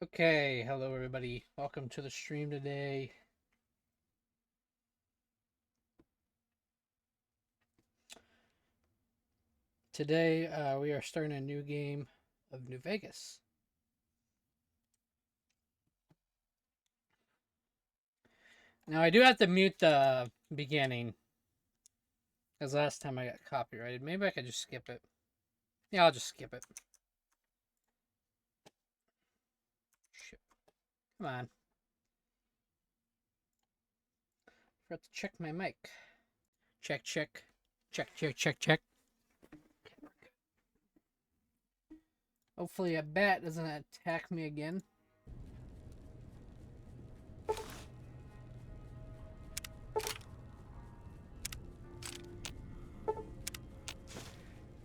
Okay, hello everybody. Welcome to the stream today. Today we are starting a new game of New Vegas. Now I do have to mute the beginning, because last time I got copyrighted. Maybe I could just skip it. Yeah, I'll just skip it. Shit. Come on. Forgot to check my mic. Check, check. Check, check, check, check. Hopefully a bat doesn't attack me again.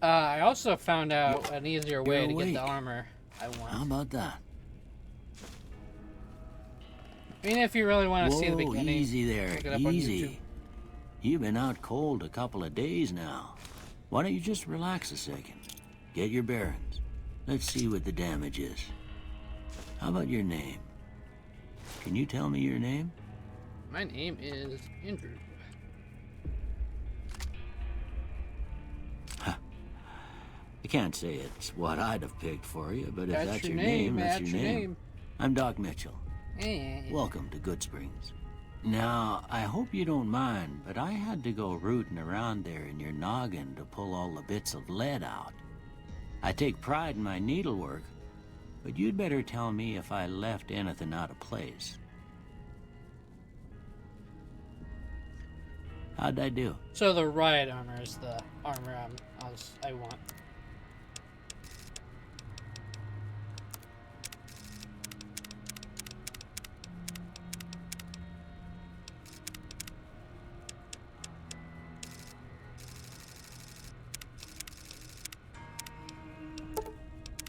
I also found out an easier way to get the armor I want. How about that? I mean, if you really want to see the beginning. Easy there, easy. You've been out cold a couple of days now. Why don't you just relax a second? Get your bearings. Let's see what the damage is. How about your name? Can you tell me your name? My name is Andrew. I can't say it's what I'd have picked for you, but if that's your name, that's your name. I'm Doc Mitchell. Welcome to Goodsprings. Now, I hope you don't mind, but I had to go rooting around there in your noggin to pull all the bits of lead out. I take pride in my needlework, but you'd better tell me if I left anything out of place. How'd I do? So the Riot armor is the armor I want.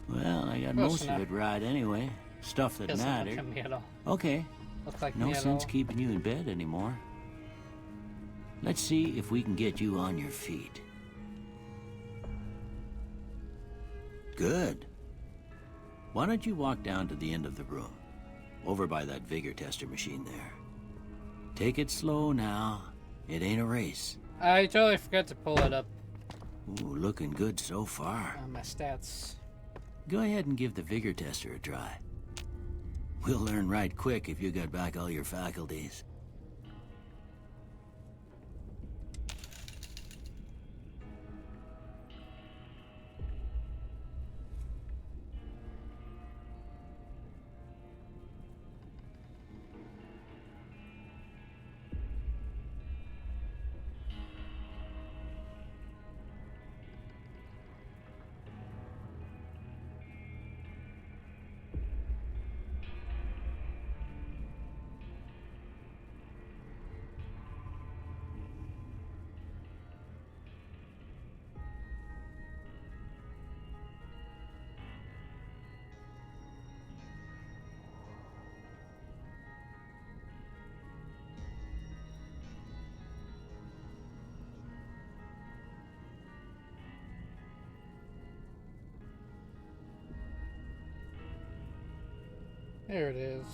Well, I got most of it right anyway. Stuff that mattered. Look like me at all. Okay. Looks like no me at sense all. keeping you in bed anymore. Let's see if we can get you on your feet. Good. Why don't you walk down to the end of the room, over by that vigor tester machine there. Take it slow now. It ain't a race. I totally forgot to pull it up. Ooh, looking good so far. My stats. Go ahead and give the vigor tester a try. We'll learn right quick if you got back all your faculties. There it is.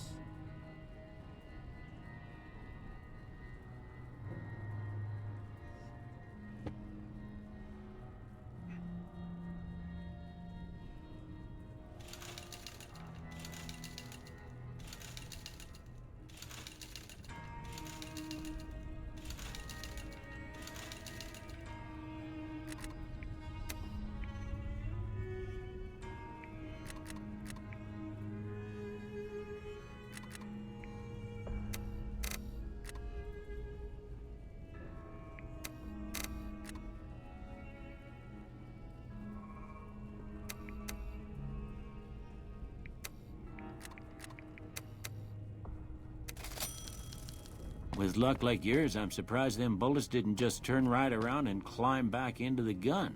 With luck like yours, I'm surprised them bullets didn't just turn right around and climb back into the gun.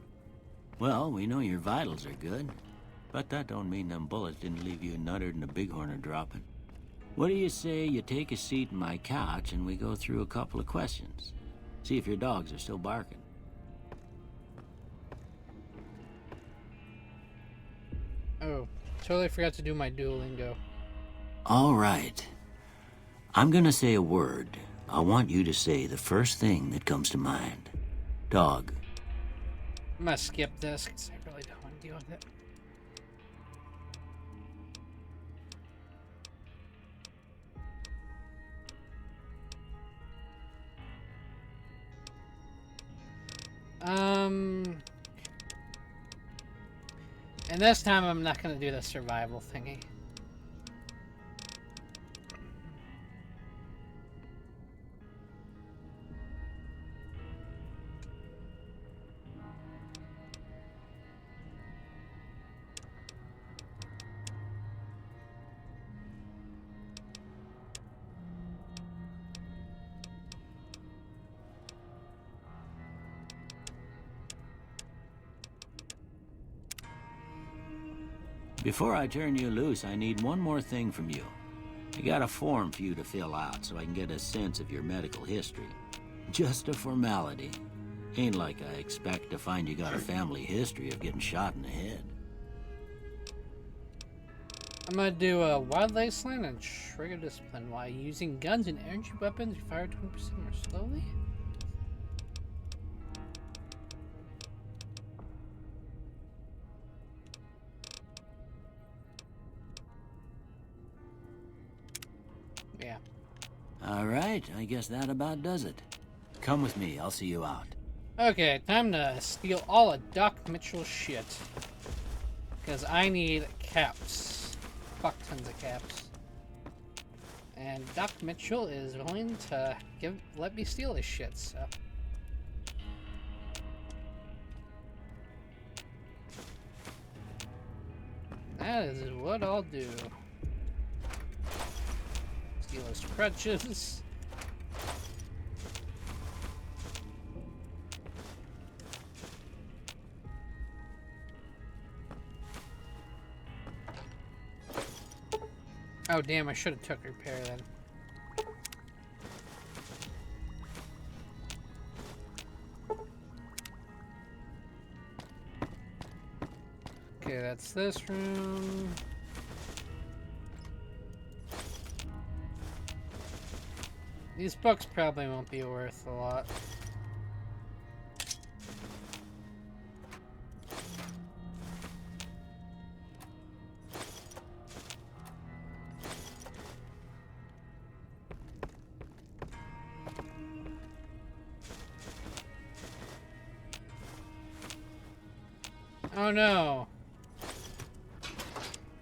Well, we know your vitals are good, but that don't mean them bullets didn't leave you nuttered and a bighorner dropping. What do you say you take a seat in my couch and we go through a couple of questions? See if your dogs are still barking. Oh, totally forgot to do my Duolingo. All right. I'm gonna say a word. I want you to say the first thing that comes to mind. Dog. I'm gonna skip this because I really don't want to deal with it. And this time I'm not gonna do the survival thingy. Before I turn you loose, I need one more thing from you. I got a form for you to fill out so I can get a sense of your medical history. Just a formality. Ain't like I expect to find you got a family history of getting shot in the head. I'm gonna do a wildlife slant and trigger discipline. While using guns and energy weapons, you fire 20% more slowly. Yeah. All right, I guess that about does it. Come with me, I'll see you out. Okay, time to steal all of Doc Mitchell's shit. Because I need caps. Fuck tons of caps. And Doc Mitchell is willing to let me steal his shit, so. That is what I'll do. Steal his crutches. Oh damn, I should have took repair then. Okay, that's this room. These books probably won't be worth a lot. Oh no.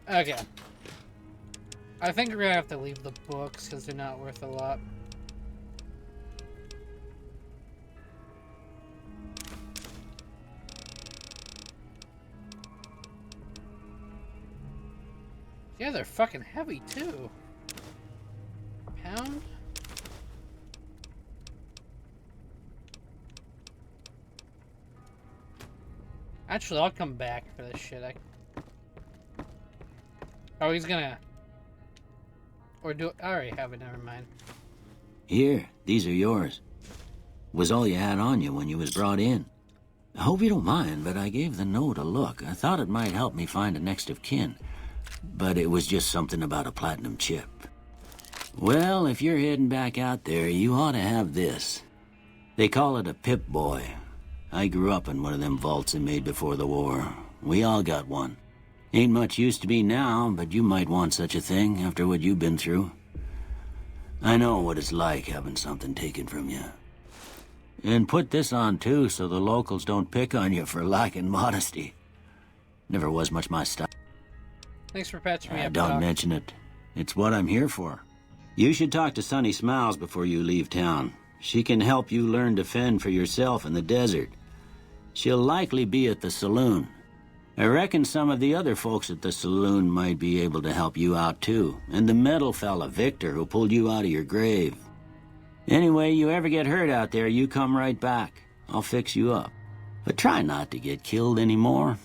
Okay. I think we're gonna have to leave the books because they're not worth a lot. Yeah, they're fucking heavy too. Pound? Actually, I'll come back for this shit. Oh, he's gonna... Or do... I already have it, never mind. Here, these are yours. Was all you had on you when you was brought in. I hope you don't mind, but I gave the note a look. I thought it might help me find a next of kin. But it was just something about a platinum chip. Well, if you're heading back out there, you ought to have this. They call it a Pip-Boy. I grew up in one of them vaults they made before the war. We all got one. Ain't much use to me now, but you might want such a thing after what you've been through. I know what it's like having something taken from you. And put this on too, so the locals don't pick on you for lacking modesty. Never was much my style. Thanks for patching me up, Don't Doc. mention it. It's what I'm here for. You should talk to Sunny Smiles before you leave town. She can help you learn to fend for yourself in the desert. She'll likely be at the saloon. I reckon some of the other folks at the saloon might be able to help you out too. And the metal fella, Victor, who pulled you out of your grave. Anyway, you ever get hurt out there, you come right back. I'll fix you up. But try not to get killed anymore.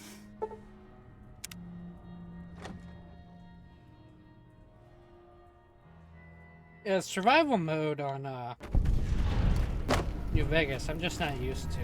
Yeah, survival mode on New Vegas, I'm just not used to.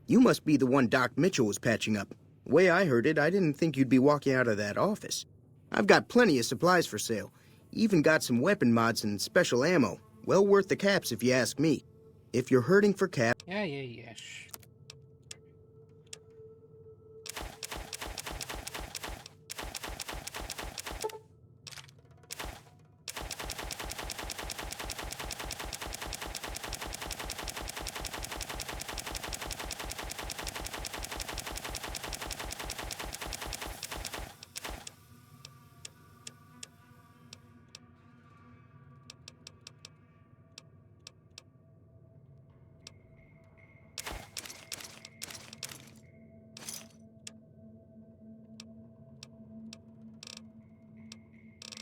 You must be the one Doc Mitchell was patching up. The way I heard it, I didn't think you'd be walking out of that office. I've got plenty of supplies for sale. Even got some weapon mods and special ammo. Well worth the caps if you ask me. If you're hurting for caps... Yeah.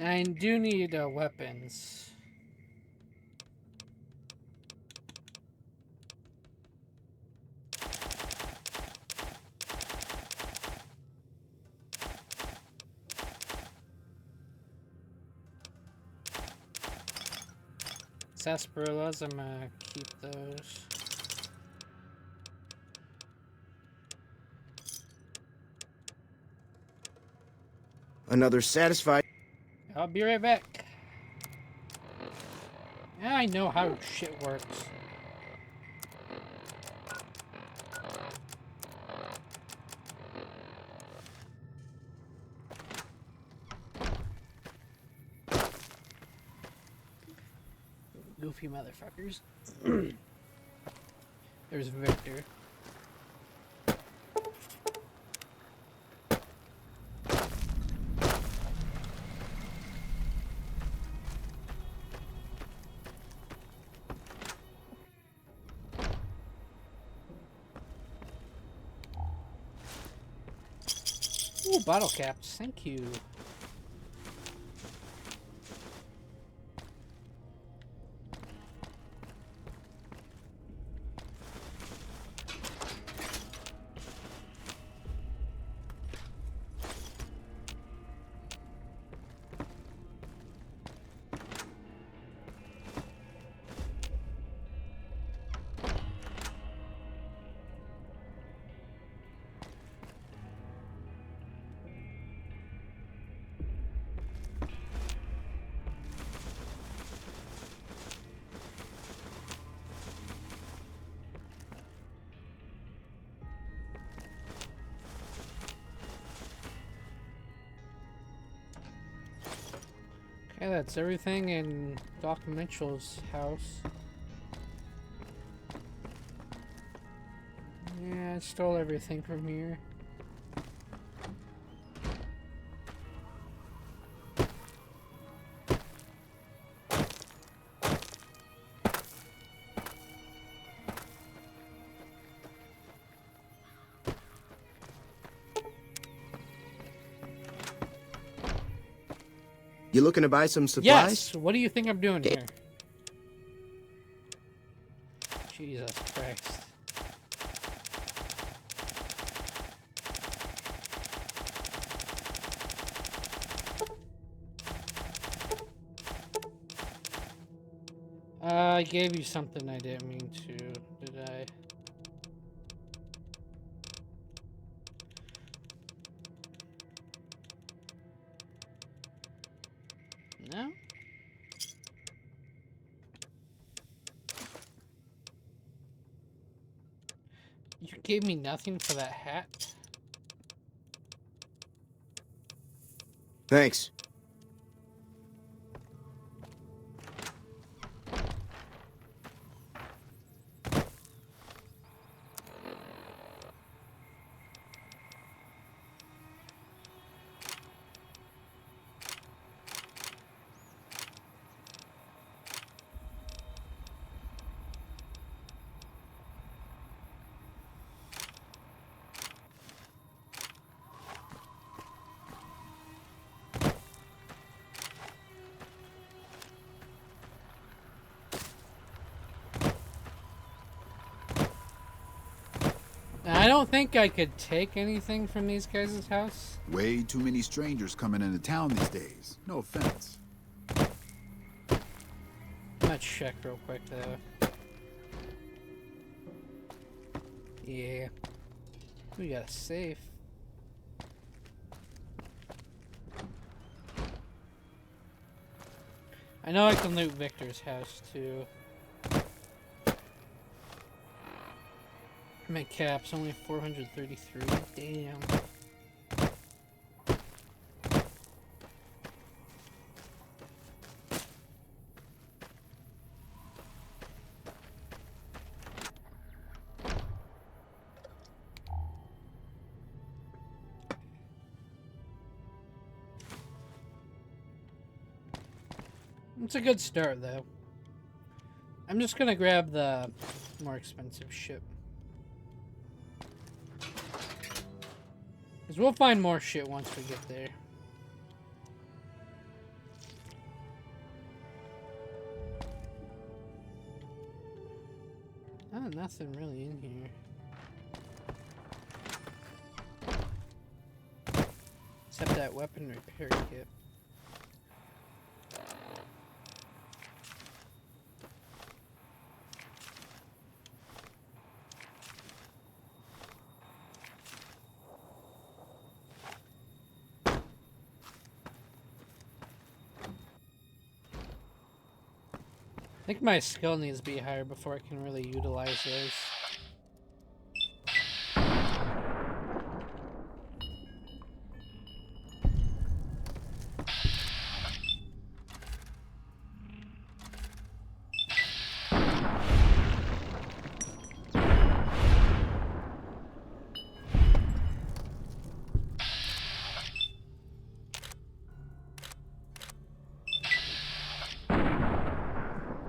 I do need weapons. Sarsaparillas, I'm gonna keep those. Another satisfied... I'll be right back. I know how shit works. Goofy motherfuckers. There's Victor. Ooh, bottle caps. Thank you. Okay, that's everything in Doc Mitchell's house. Yeah, I stole everything from here. You looking to buy some supplies? Yes! What do you think I'm doing here? Jesus Christ. I gave you something I didn't mean to, did I? No? You gave me nothing for that hat? Thanks. I don't think I could take anything from these guys' house. Way too many strangers coming into town these days. No offense. Let's check real quick though. Yeah. We got a safe. I know I can loot Victor's house too. My cap's only 433. Damn. It's a good start, though. I'm just gonna grab the more expensive shit. Because we'll find more shit once we get there. Oh, nothing really in here. Except that weapon repair kit. I think my skill needs to be higher before I can really utilize those.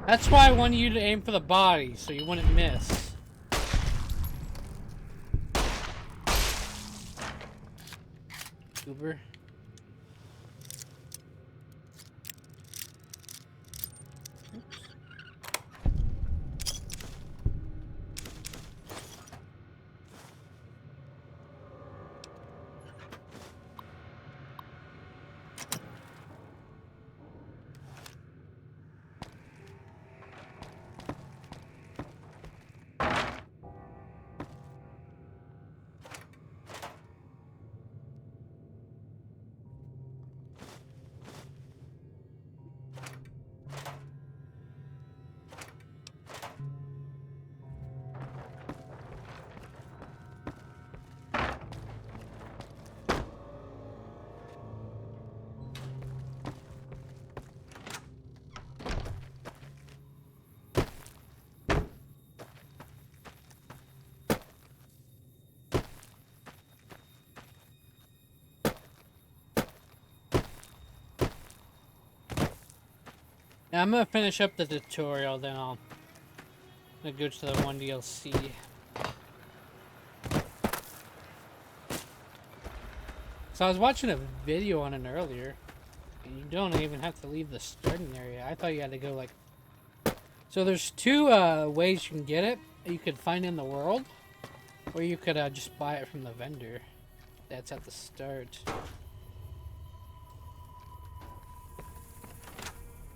That's why I wanted you to aim for the body, so you wouldn't miss. Goober. Now I'm gonna finish up the tutorial, then I'll go to the one DLC. So I was watching a video on it earlier, and you don't even have to leave the starting area. I thought you had to go like... So there's two ways you can get it. You could find in the world, or you could just buy it from the vendor. That's at the start.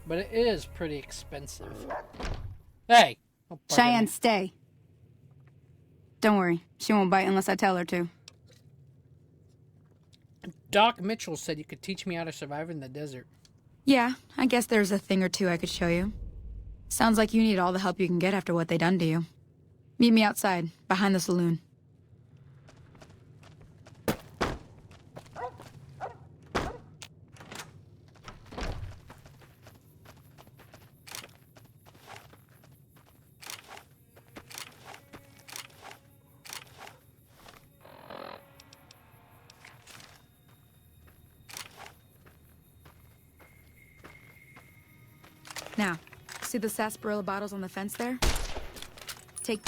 But it is pretty expensive. Hey! Cheyenne, stay. Don't worry. She won't bite unless I tell her to. Doc Mitchell said you could teach me how to survive in the desert. Yeah, I guess there's a thing or two I could show you. Sounds like you need all the help you can get after what they done to you. Meet me outside, behind the saloon. Now, see the sarsaparilla bottles on the fence there? Take...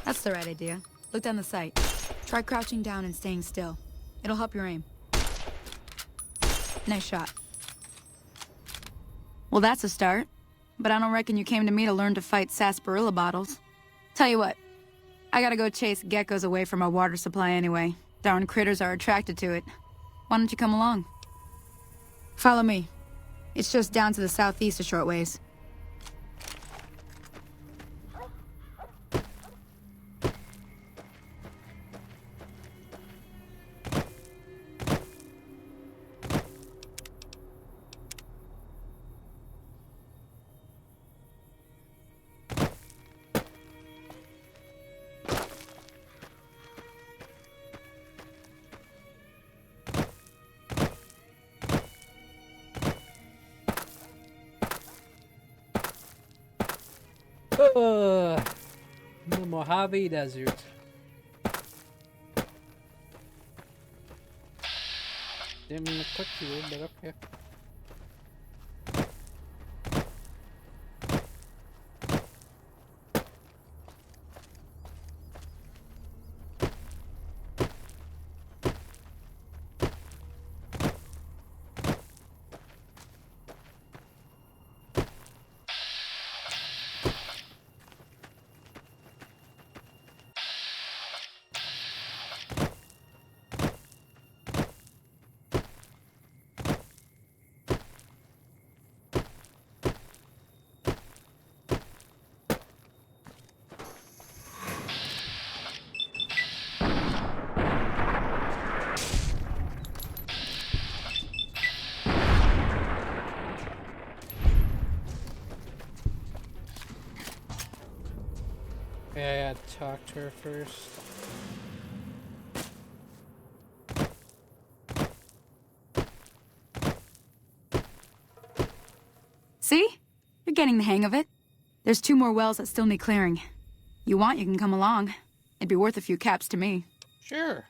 That's the right idea. Look down the sight. Try crouching down and staying still. It'll help your aim. Nice shot. Well, that's a start. But I don't reckon you came to me to learn to fight sarsaparilla bottles. Tell you what, I gotta go chase geckos away from our water supply anyway. Darn critters are attracted to it. Why don't you come along? Follow me. It's just down to the southeast a short ways. The Mojave Desert. Didn't mean to click you, but okay. Yeah, I gotta talk to her first. See? You're getting the hang of it. There's 2 more wells that still need clearing. You want, you can come along. It'd be worth a few caps to me. Sure.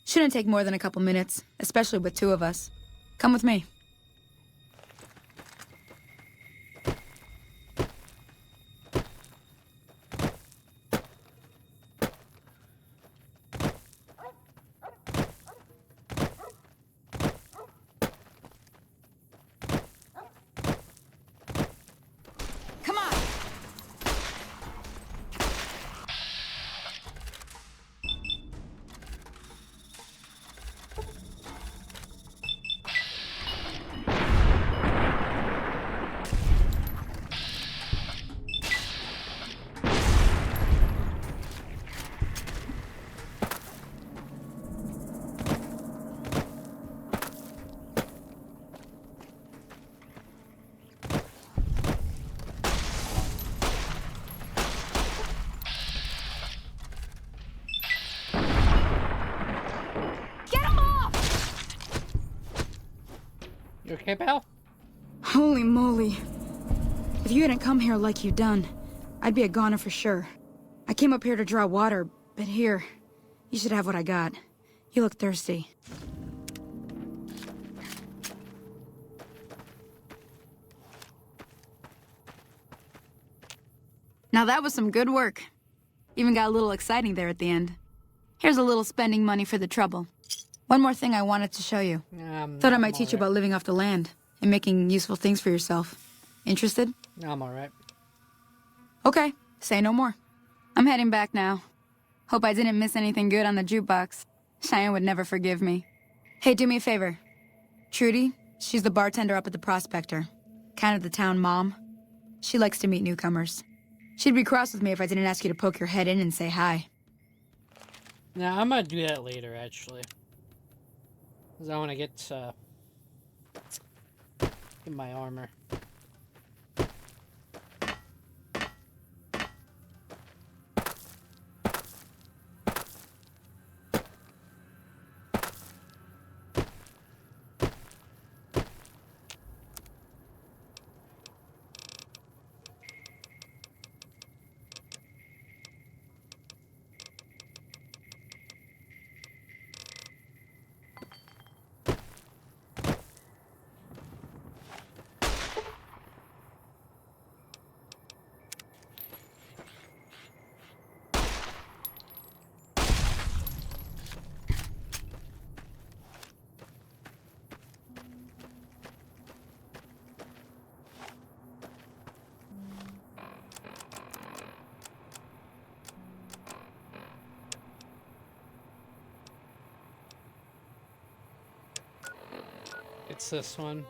Shouldn't take more than a couple minutes, especially with 2 of us. Come with me. Come on! You okay, pal? Holy moly. If you hadn't come here like you done, I'd be a goner for sure. I came up here to draw water, but here, you should have what I got. You look thirsty. Now that was some good work. Even got a little exciting there at the end. Here's a little spending money for the trouble. One more thing I wanted to show you. Thought I might teach you about living off the land and making useful things for yourself. Interested? No, I'm alright. Okay, say no more. I'm heading back now. Hope I didn't miss anything good on the jukebox. Cheyenne would never forgive me. Hey, do me a favor. Trudy, she's the bartender up at the Prospector. Kind of the town mom. She likes to meet newcomers. She'd be cross with me if I didn't ask you to poke your head in and say hi. Now, I'm gonna do that later, actually. Because I want to get my armor. It's this one.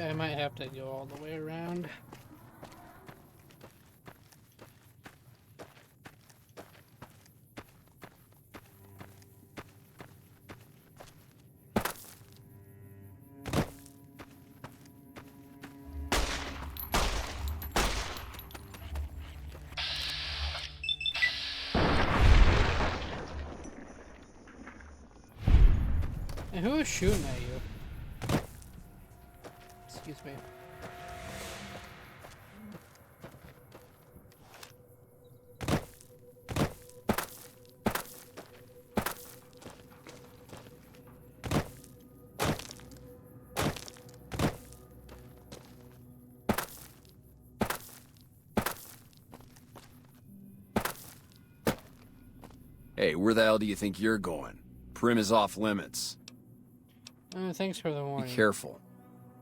I might have to go all the way around. And who is shooting at you? Excuse me. Hey, where the hell do you think you're going? Prim is off limits. Thanks for the Be warning. careful.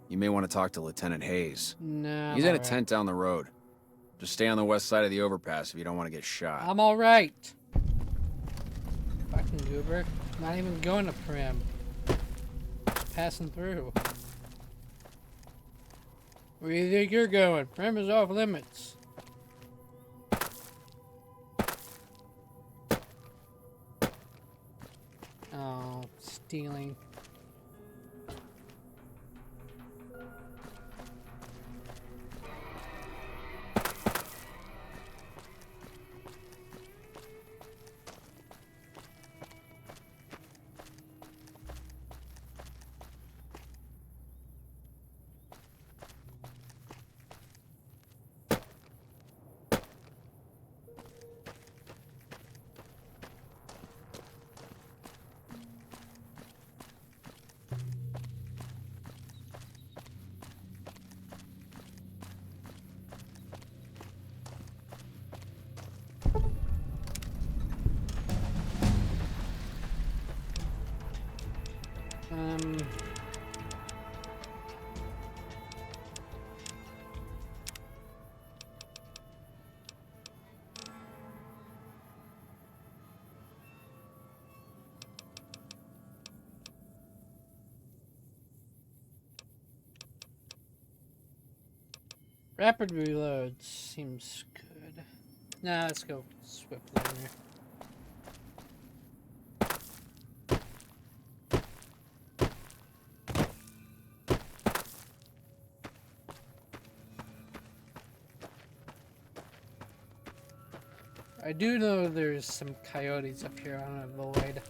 You may want to talk to Lieutenant Hayes. Nah, He's I'm in a alright. tent down the road. Just stay on the west side of the overpass if you don't want to get shot. I'm alright. Fucking goober. Not even going to Prim. Just passing through. Where do you think you're going? Prim is off limits. Oh, stealing. Rapid reload seems good. Nah, let's go swift learner. I do know there's some coyotes up here I want to avoid.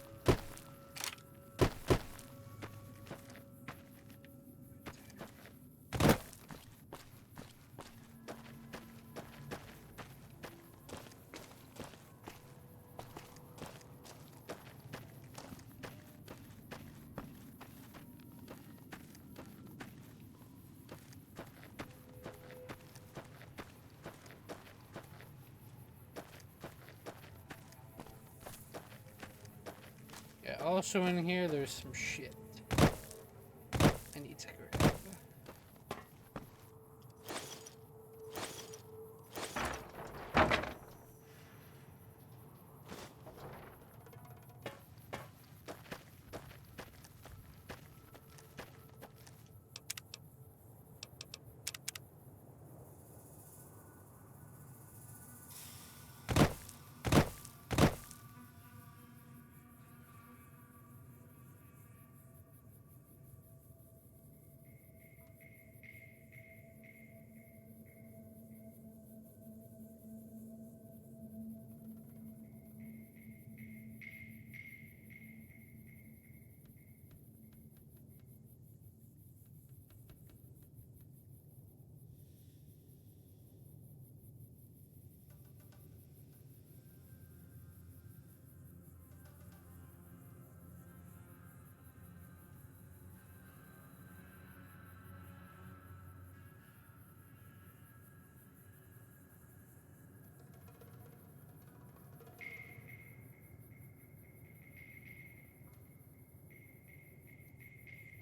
Yeah, also in here there's some shit I need to grab.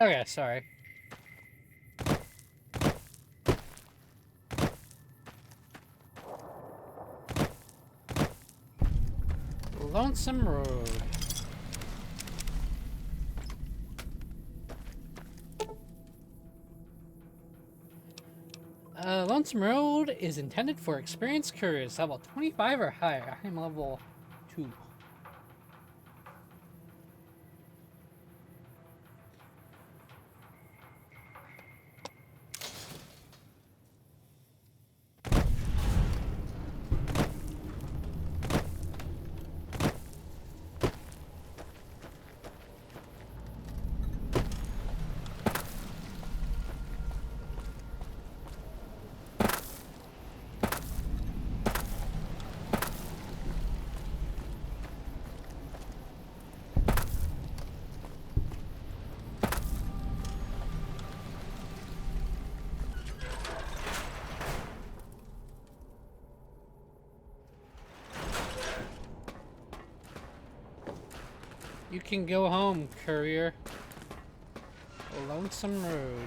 Okay, sorry. Lonesome Road. Lonesome Road is intended for experienced couriers, level 25 or higher. I'm level 2. You can go home, courier. Lonesome Road.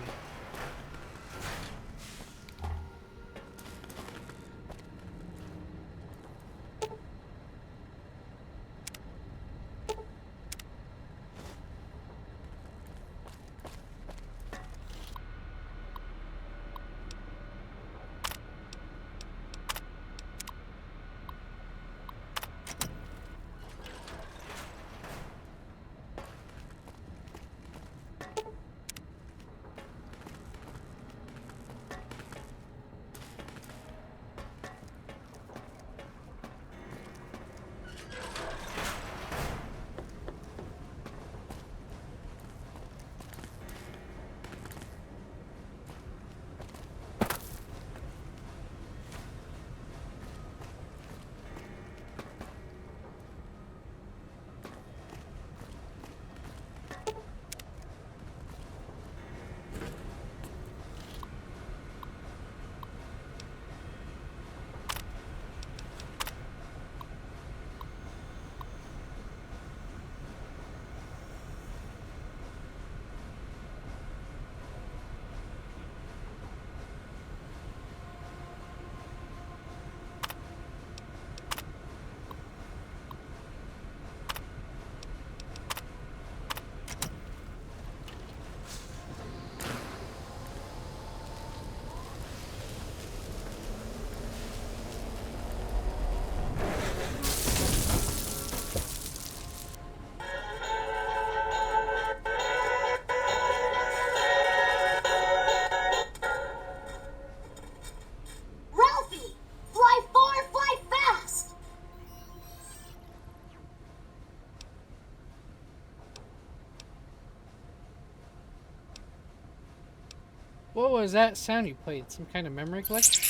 What was that sound you played? Some kind of memory glitch?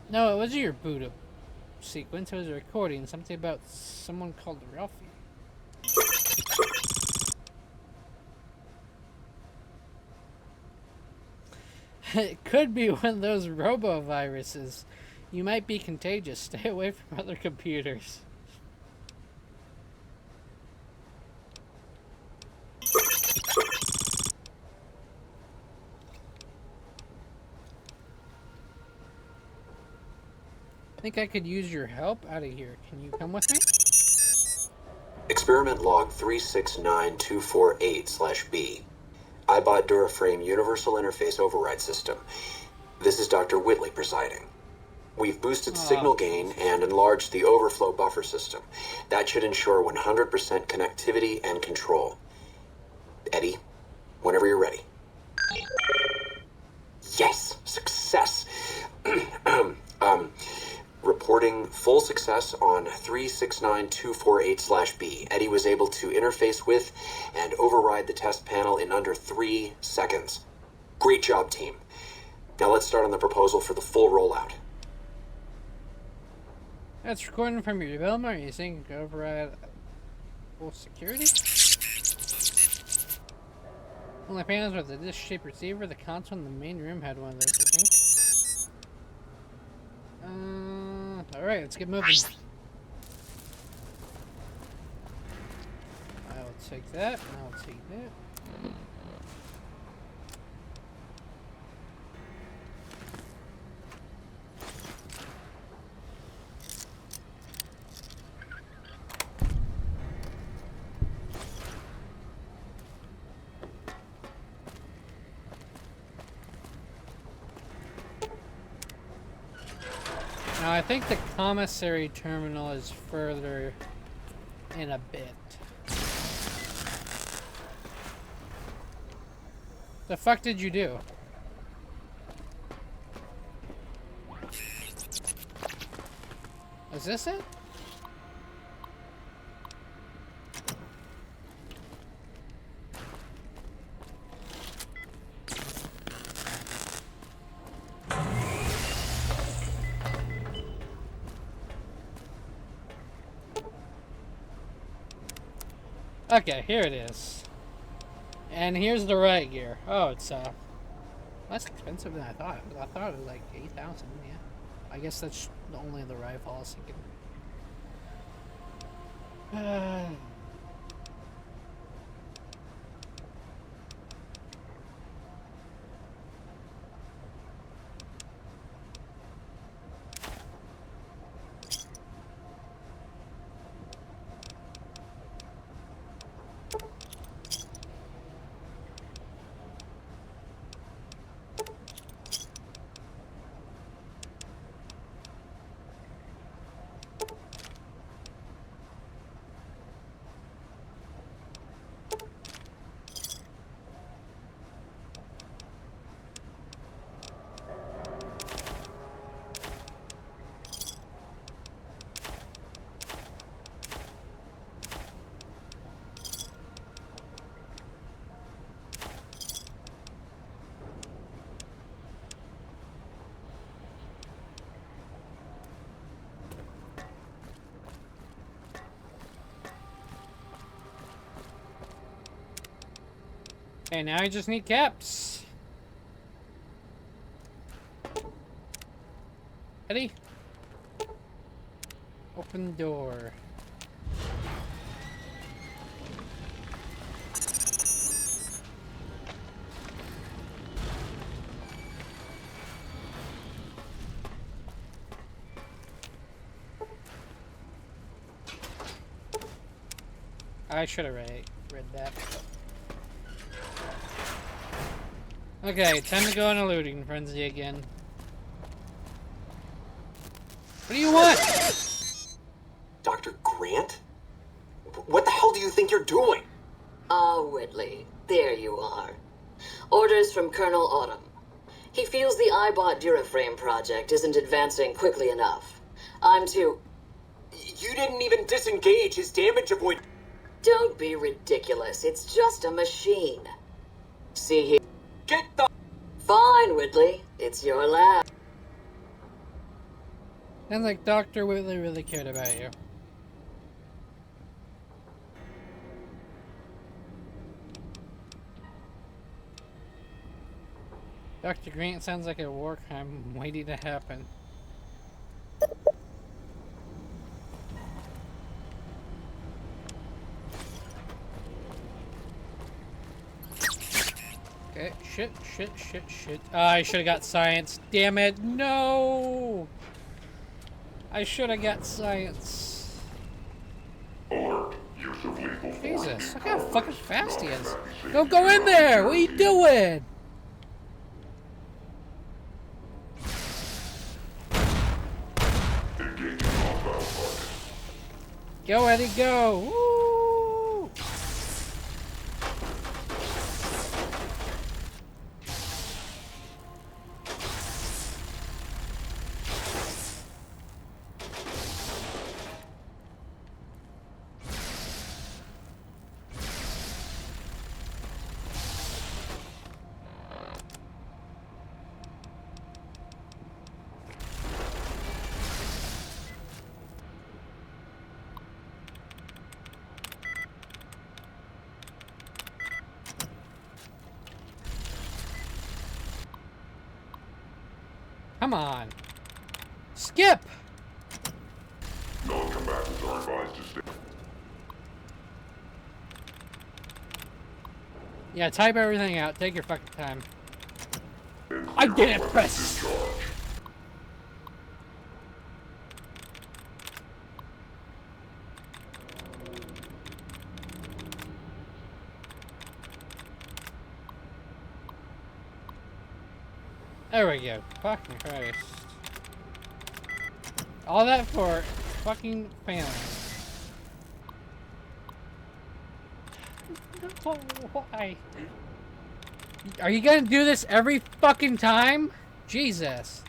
No, it wasn't your boot up sequence. It was a recording. Something about someone called Ralphie. It could be one of those robo-viruses. You might be contagious. Stay away from other computers. I think I could use your help out of here. Can you come with me? Experiment log 369248/B. iBot Duraframe Universal Interface Override System. This is Dr. Whitley presiding. We've boosted signal gain and enlarged the overflow buffer system. That should ensure 100% connectivity and control. Eddie, whenever you're ready. Yes, success. Reporting full success on 369248/B. Eddie was able to interface with and override the test panel in under 3 seconds. Great job, team. Now let's start on the proposal for the full rollout. That's recording from your development. Are you saying you can override full security? Only panels with a disc-shaped receiver. The console in the main room had one of those, I think. Alright, let's get moving. I will take that, and I will take that. Now, I think the commissary terminal is further in a bit. The fuck did you do? Is this it? Okay, here it is. And here's the riot gear. Oh, it's less expensive than I thought. I thought it was like 8,000, yeah. I guess that's only the rifle I was thinking. Okay, now I just need caps. Eddie? Open door. I should have read that. Okay, time to go on a looting frenzy again. What do you want? Dr. Grant? What the hell do you think you're doing? Ah, Whitley, there you are. Orders from Colonel Autumn. He feels the iBot Duraframe project isn't advancing quickly enough. I'm to... You didn't even disengage his damage avoid... Don't be ridiculous. It's just a machine. See here. Get the... Fine, Whitley. It's your lab. Sounds like Dr. Whitley really cared about you. Dr. Grant sounds like a war crime waiting to happen. Okay, shit. I should have got science. Damn it, no! I should have got science. Alert. Use of lethal force. Jesus, look how fucking fast he is. Don't go in there! What are you doing? Engaging hostile target. Go, Eddie, go! Woo! Come on. Skip! Non-combatants are advised to stay. Yeah, type everything out. Take your fucking time. I didn't press. Discharge. There we go. Fucking Christ. All that for fucking family. Oh, why? Are you gonna do this every fucking time? Jesus.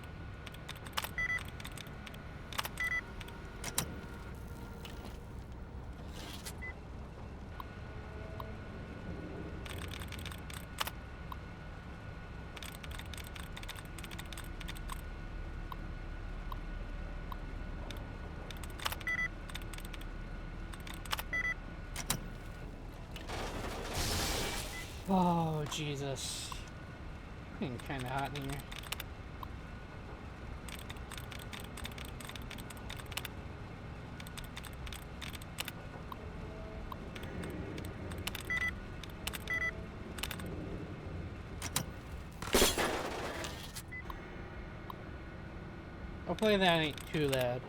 Oh, Jesus. It's getting kind of hot in here. Hopefully that ain't too loud.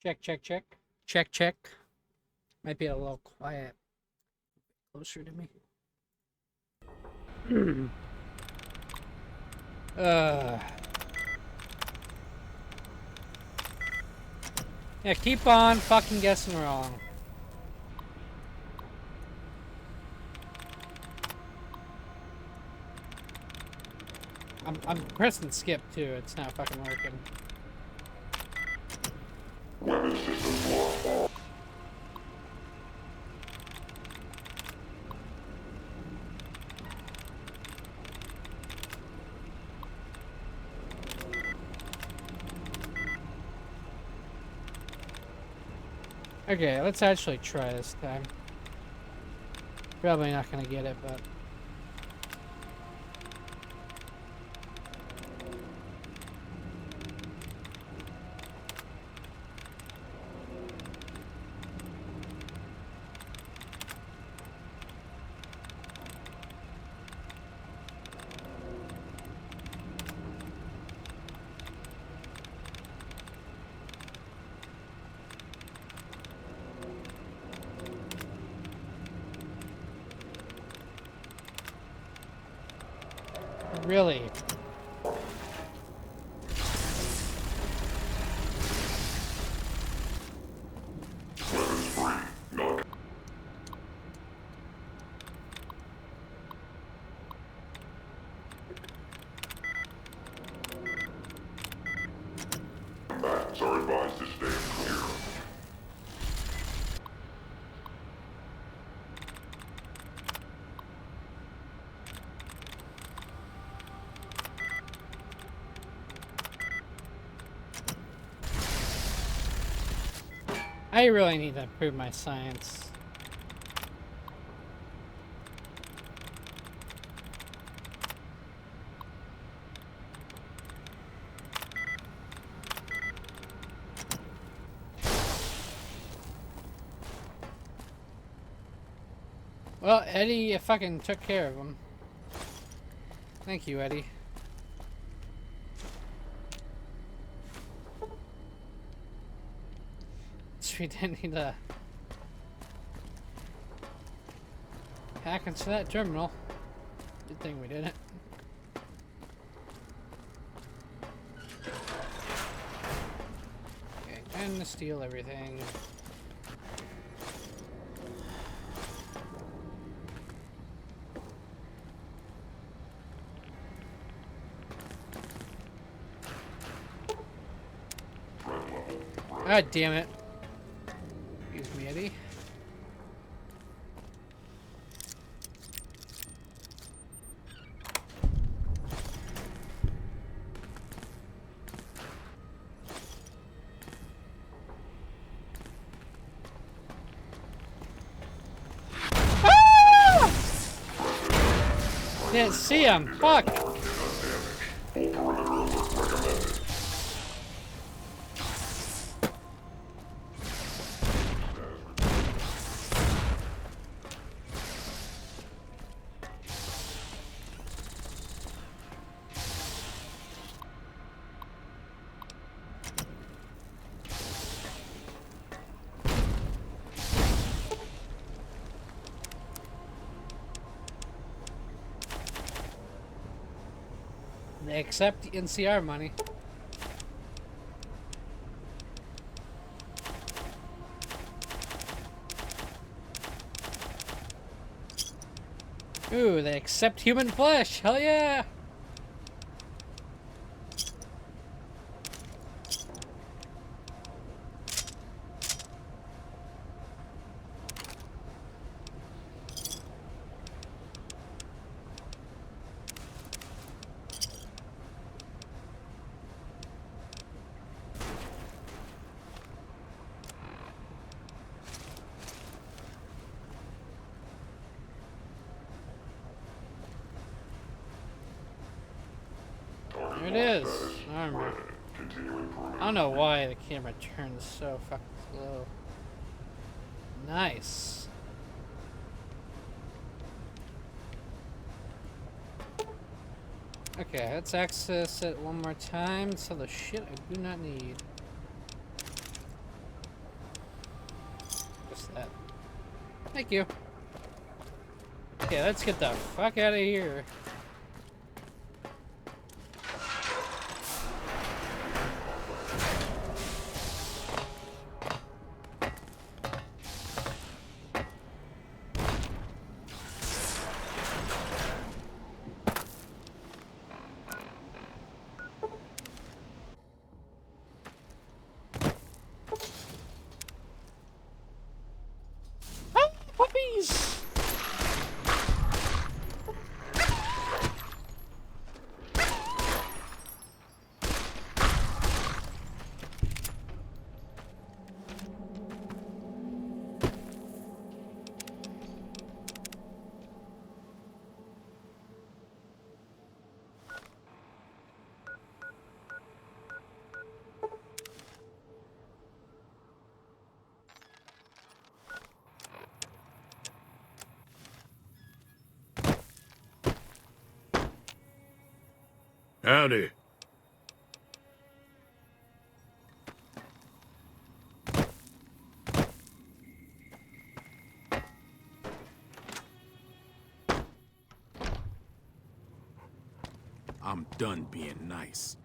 Check, check, check. Check, check. Might be a little quiet. Closer to me. Yeah, keep on fucking guessing wrong. I'm pressing skip too, it's not fucking working. Weapon systems lost. Okay, let's actually try this time. Probably not gonna get it, but... Really? Bats are advised to stay clear. I really need to improve my science. Well, Eddie fucking took care of him. Thank you, Eddie. We didn't need to hack into that terminal. Good thing we didn't. Okay, time to steal everything. God damn it. Excuse me, Eddie. Ah! Didn't see him. Fuck. They accept NCR money. Ooh, they accept human flesh. Hell yeah! There it is. Armor. I don't know why the camera turns so fucking slow. Nice. Okay, let's access it one more time. So the shit I do not need. What's that? Thank you. Okay, let's get the fuck out of here. Puppies! Howdy. I'm done being nice.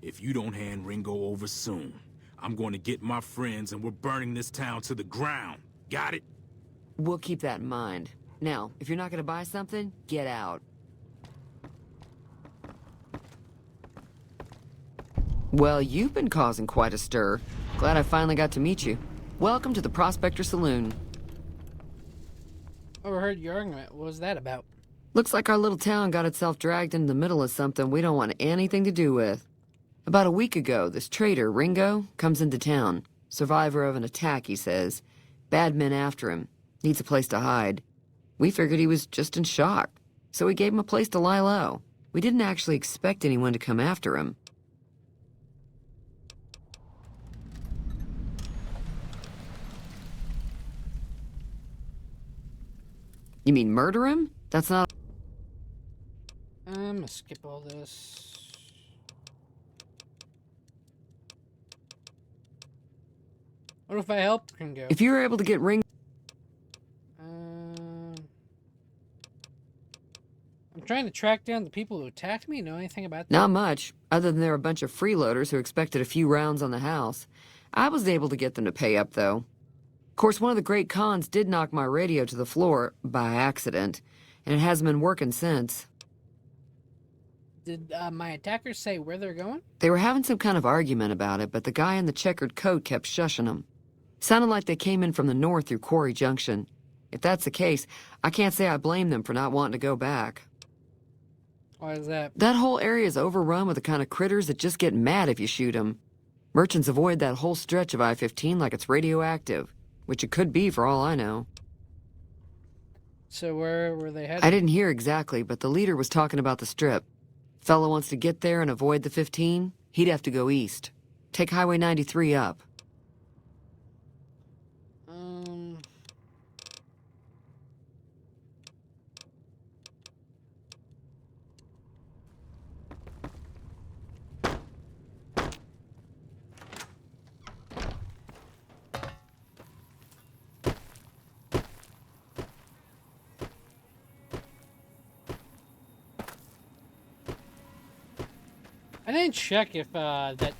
If you don't hand Ringo over soon, I'm going to get my friends and we're burning this town to the ground. Got it? We'll keep that in mind. Now, if you're not going to buy something, get out. Well, you've been causing quite a stir. Glad I finally got to meet you. Welcome to the Prospector Saloon. Overheard your argument. What was that about? Looks like our little town got itself dragged into the middle of something we don't want anything to do with. About a week ago, this traitor, Ringo, comes into town. Survivor of an attack, he says. Bad men after him. Needs a place to hide. We figured he was just in shock, so we gave him a place to lie low. We didn't actually expect anyone to come after him. You mean murder him? That's not... I'm gonna skip all this. What if I help Ringo? If you were able to get Ringo... I'm trying to track down the people who attacked me. Know anything about that? Not much, other than they're a bunch of freeloaders who expected a few rounds on the house. I was able to get them to pay up, though. Of course, one of the great cons did knock my radio to the floor by accident, and it hasn't been working since. Did my attackers say where they're going? They were having some kind of argument about it, but the guy in the checkered coat kept shushing them. Sounded like they came in from the north through Quarry Junction. If that's the case, I can't say I blame them for not wanting to go back. Why is that? That whole area is overrun with the kind of critters that just get mad if you shoot them. Merchants avoid that whole stretch of I-15 like it's radioactive. Which it could be for all I know. So where were they headed? I didn't hear exactly, but the leader was talking about the strip. Fellow wants to get there and avoid the 15, he'd have to go east. Take Highway 93 up. I didn't check if that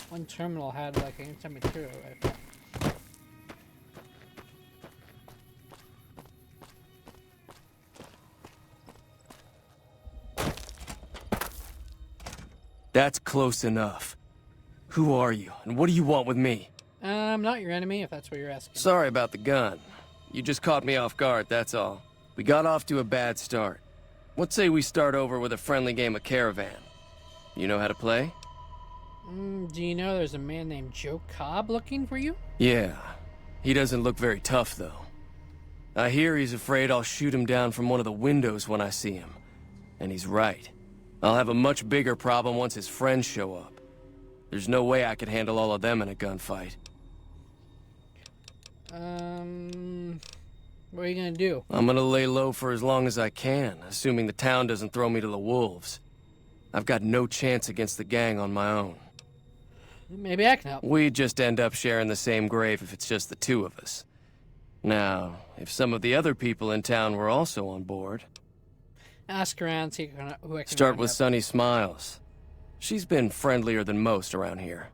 one terminal had like an anti-material rifle. That's close enough. Who are you, and what do you want with me? I'm not your enemy, if that's what you're asking. Sorry about the gun. You just caught me off guard, that's all. We got off to a bad start. Let's say we start over with a friendly game of Caravan. You know how to play? Do you know there's a man named Joe Cobb looking for you? Yeah. He doesn't look very tough, though. I hear he's afraid I'll shoot him down from one of the windows when I see him. And he's right. I'll have a much bigger problem once his friends show up. There's no way I could handle all of them in a gunfight. What are you gonna do? I'm gonna lay low for as long as I can, assuming the town doesn't throw me to the wolves. I've got no chance against the gang on my own. Maybe I can help. We'd just end up sharing the same grave if it's just the two of us. Now, if some of the other people in town were also on board... Ask around, see who I can Start with Sunny Smiles. She's been friendlier than most around here.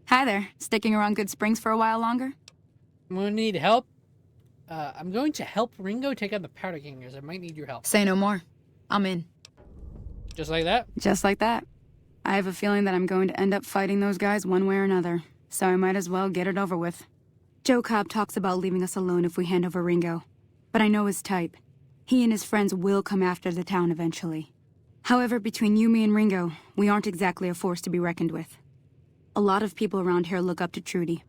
Hi there. Sticking around Good Springs for a while longer? I'm gonna need help. I'm going to help Ringo take out the powder gangers. I might need your help. Say no more. I'm in. Just like that? Just like that. I have a feeling that I'm going to end up fighting those guys one way or another, so I might as well get it over with. Joe Cobb talks about leaving us alone if we hand over Ringo, but I know his type. He and his friends will come after the town eventually. However, between you, me, and Ringo, we aren't exactly a force to be reckoned with. A lot of people around here look up to Trudy.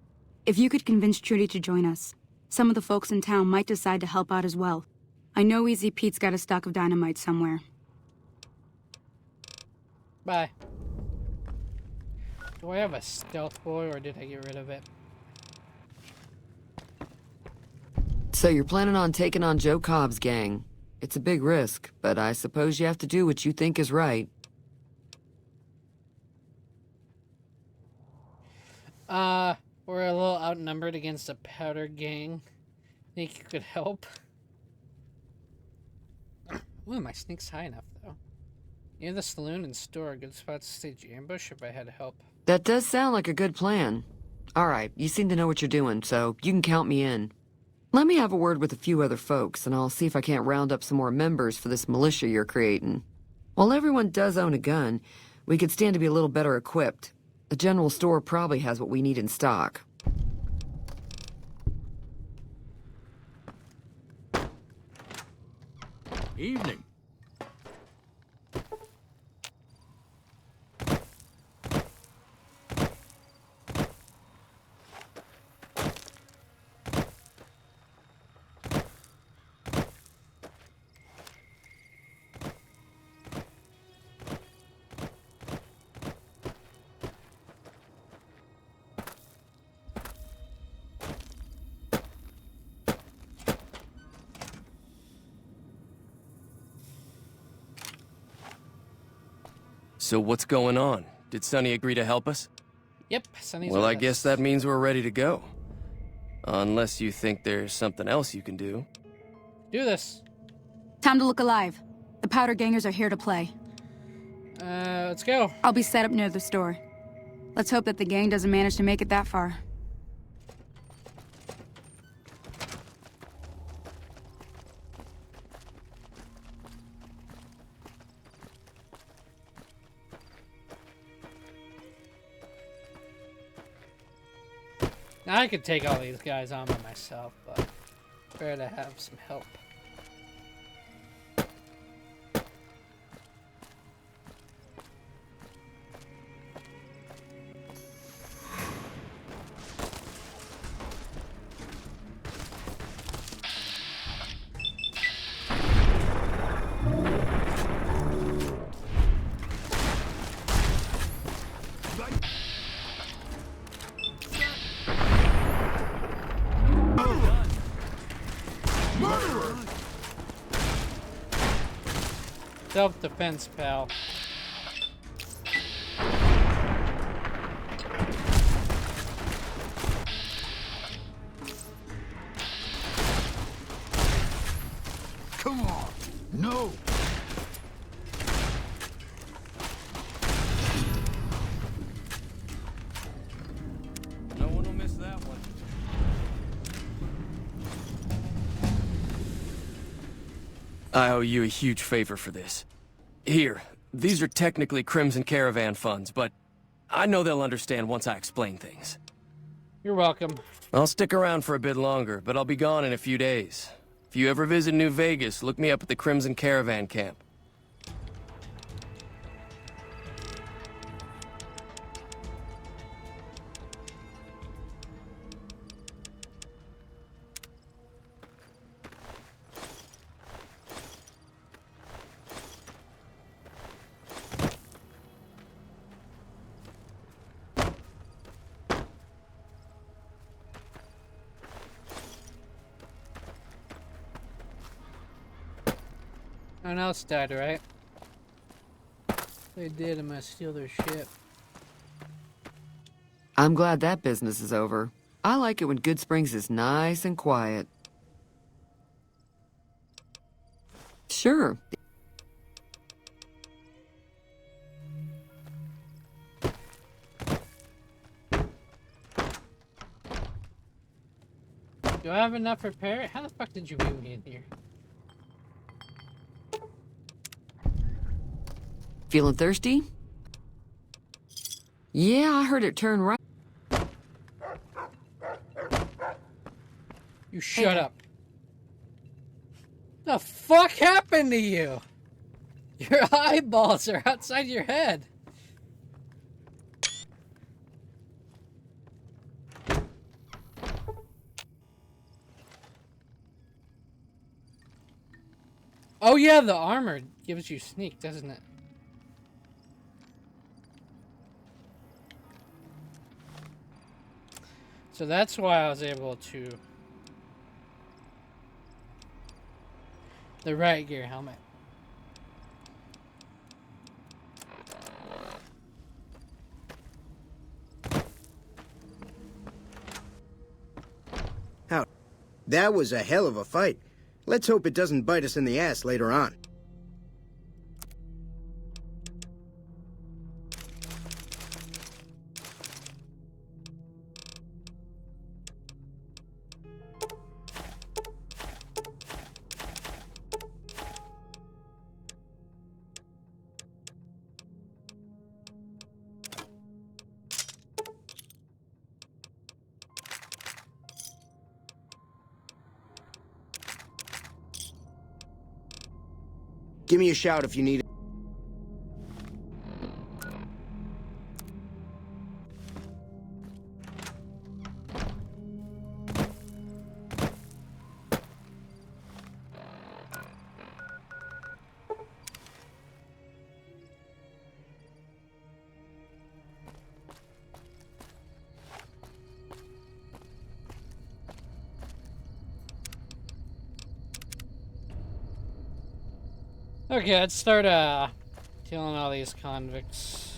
If you could convince Trudy to join us, some of the folks in town might decide to help out as well. I know Easy Pete's got a stock of dynamite somewhere. Bye. Do I have a stealth boy, or did I get rid of it? So you're planning on taking on Joe Cobb's gang. It's a big risk, but I suppose you have to do what you think is right. We're a little outnumbered against a powder gang. Think you could help? Ooh, my sneak's high enough, though. Near the saloon and store are good spots to stage ambush if I had help. That does sound like a good plan. Alright, you seem to know what you're doing, so you can count me in. Let me have a word with a few other folks, and I'll see if I can't round up some more members for this militia you're creating. While everyone does own a gun, we could stand to be a little better equipped. The general store probably has what we need in stock. Evening. So what's going on? Did Sonny agree to help us? Yep, Sonny's Well, with I us. guess that means we're ready to go. Unless you think there's something else you can do. Do this. Time to look alive. The powder gangers are here to play. Let's go. I'll be set up near the store. Let's hope that the gang doesn't manage to make it that far. Now I could take all these guys on by myself, but better to have some help. Self-defense, pal. Come on! No! No one will miss that one. I owe you a huge favor for this. Here, these are technically Crimson Caravan funds, but I know they'll understand once I explain things. You're welcome. I'll stick around for a bit longer, but I'll be gone in a few days. If you ever visit New Vegas, look me up at the Crimson Caravan camp. No one else died, right? They did. I'm gonna steal their shit. I'm glad that business is over. I like it when Good Springs is nice and quiet. Sure. Do I have enough repair? How the fuck did you move me in here? Feeling thirsty? Yeah, I heard it turn right. You shut up. The fuck happened to you? Your eyeballs are outside your head. Oh yeah, the armor gives you sneak, doesn't it? So that's why I was able to... The Riot gear helmet. How? That was a hell of a fight. Let's hope it doesn't bite us in the ass later on. Give me a shout if you need it. Okay, let's start killing all these convicts.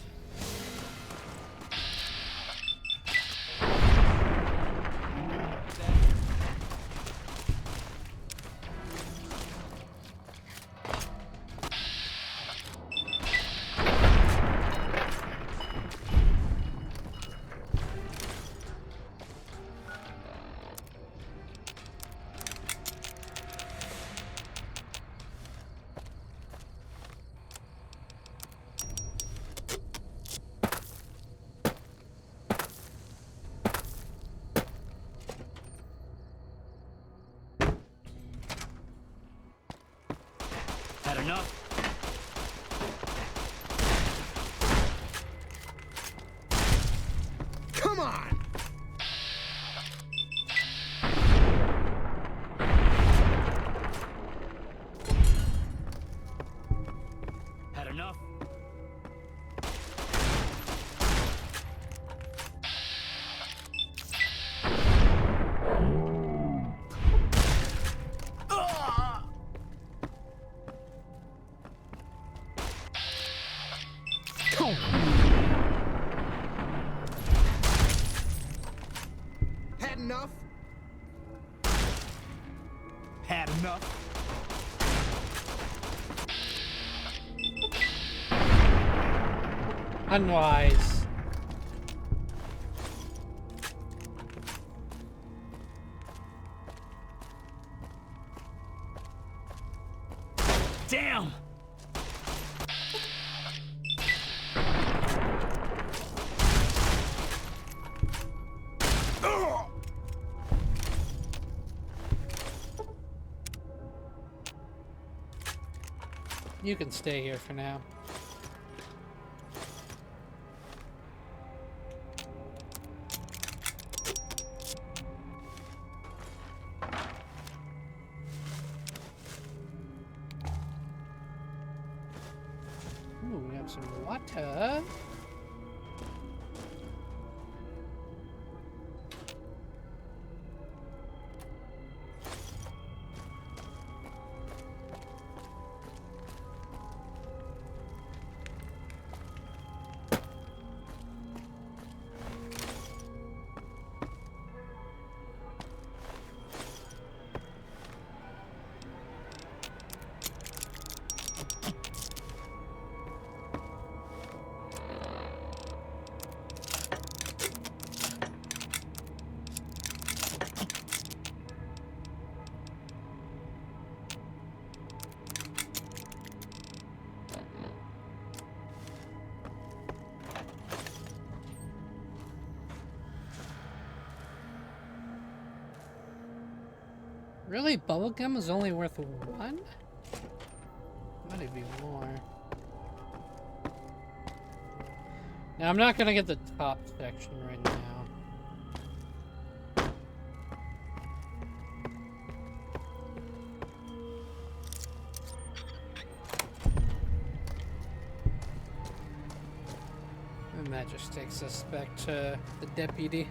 Had enough? Come on! Had enough? Had enough? Unwise. Damn! You can stay here for now. Ooh, we have some water. Really? Bubblegum is only worth one? Might it be more? Now, I'm not gonna get the top section right now. And that just takes us back to the deputy.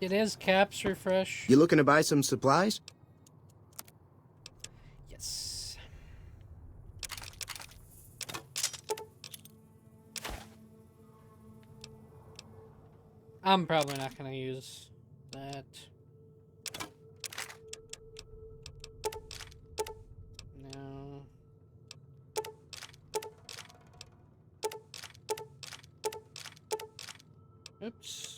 It is Cap's refresh. You looking to buy some supplies? Yes. I'm probably not gonna use that. No. Oops.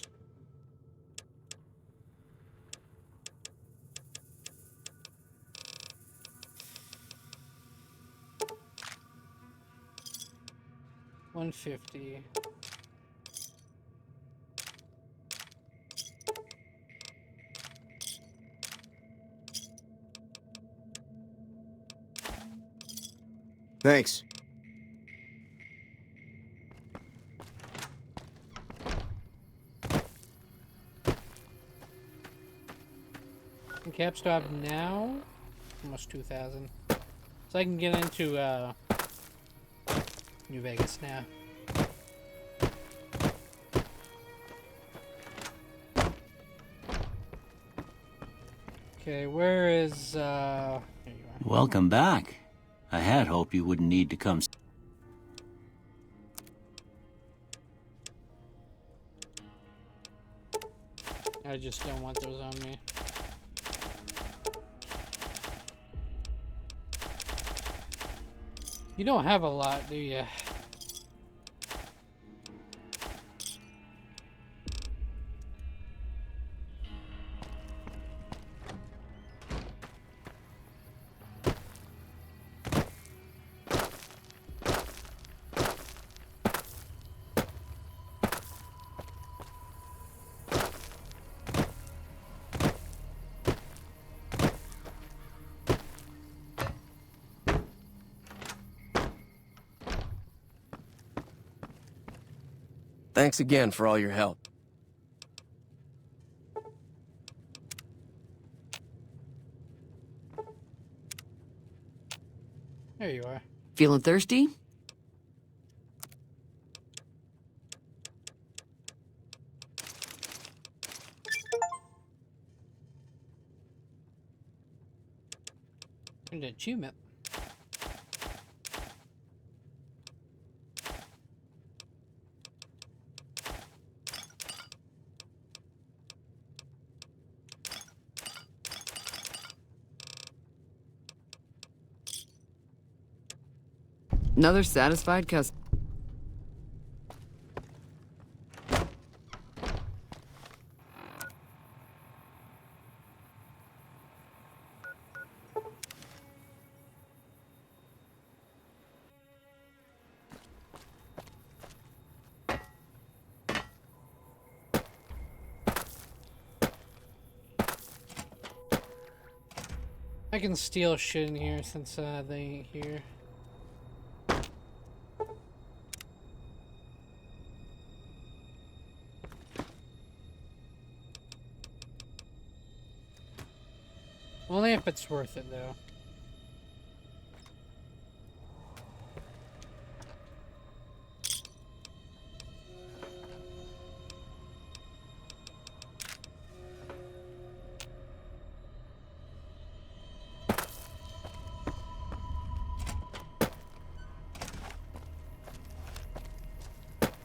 $150. Thanks. Can Cap stop now? Almost 2,000. So I can get into New Vegas now. Okay, where is here you are. Welcome back. I had hoped you wouldn't need to come. I just don't want those on me. You don't have a lot, do you? Thanks again for all your help. There you are. Feeling thirsty? An achievement. Another satisfied customer. I can steal shit in here since they ain't here. Only if it's worth it, though.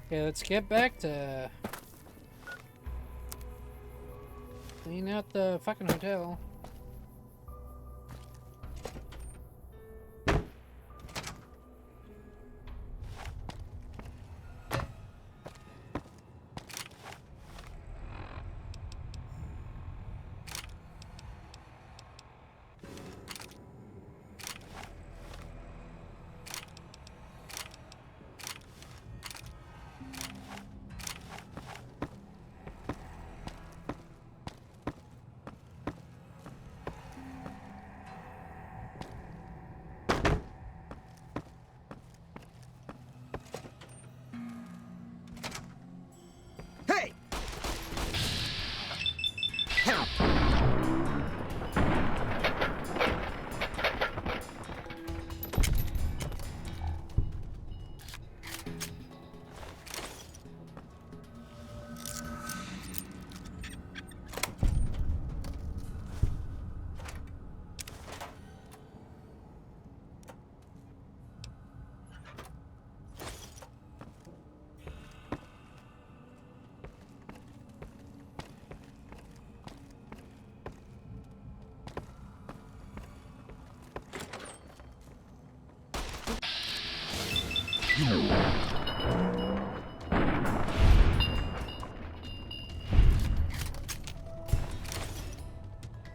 Okay, let's get back to clean out the fucking hotel.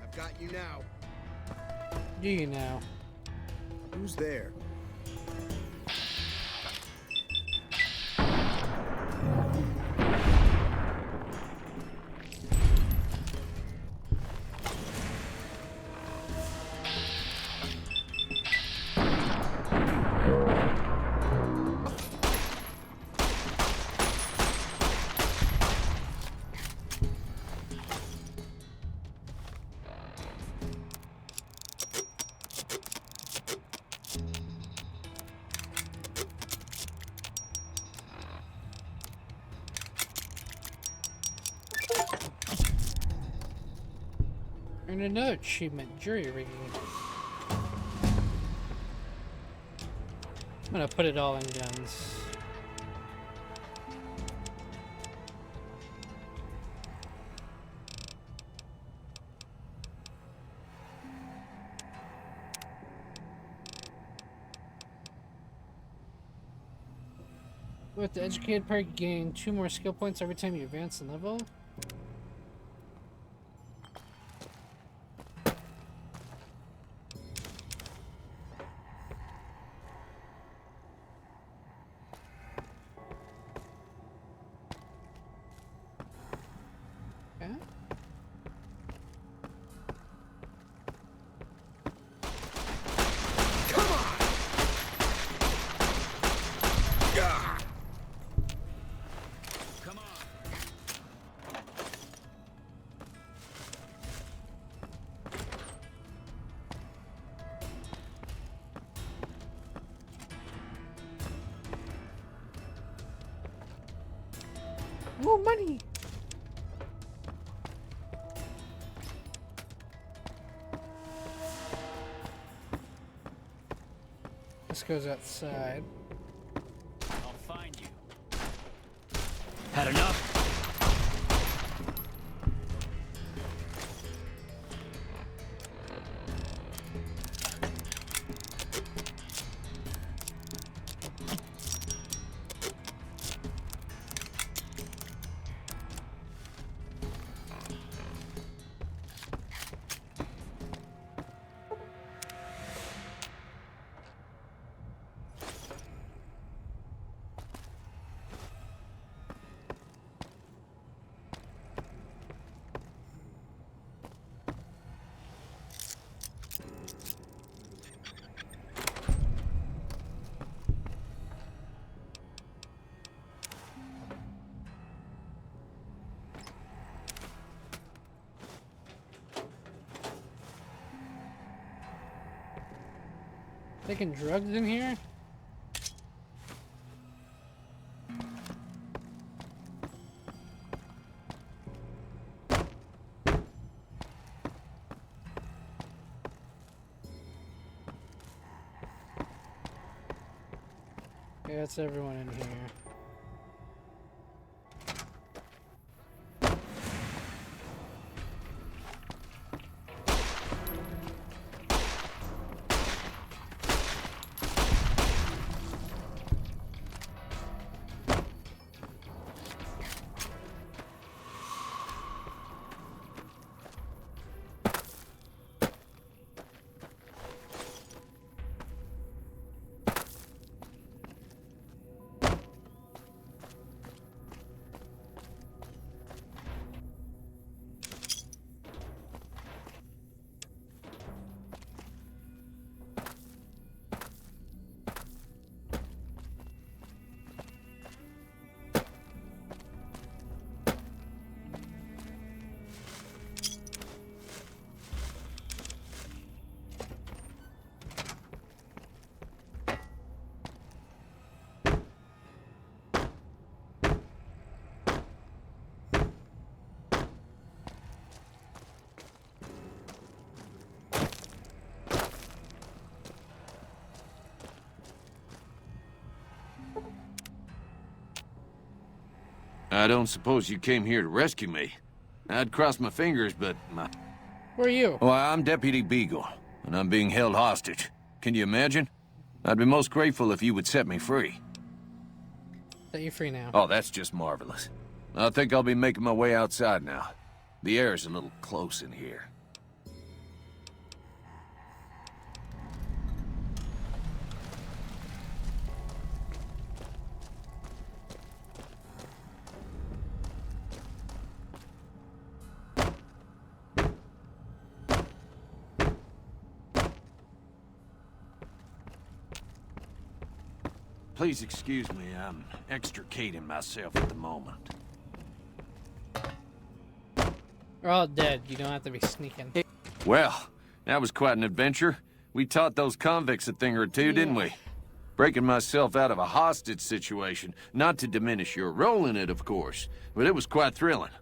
I've got you now. Do you now? Who's there? Earn another achievement, jury rigging. I'm gonna put it all in guns. With the educated part, you gain 2 more skill points every time you advance in level. more money. This goes outside. I'll find you. Had enough? Taking drugs in here? Okay, that's everyone in here. I don't suppose you came here to rescue me. I'd cross my fingers, but my... Who are you? Well, I'm Deputy Beagle, and I'm being held hostage. Can you imagine? I'd be most grateful if you would set me free. Set you free now. Oh, that's just marvelous. I think I'll be making my way outside now. The air's a little close in here. Please excuse me, I'm extricating myself at the moment. We're all dead. You don't have to be sneaking. Well, that was quite an adventure. We taught those convicts a thing or two, didn't we? Breaking myself out of a hostage situation. Not to diminish your role in it, of course, but it was quite thrilling.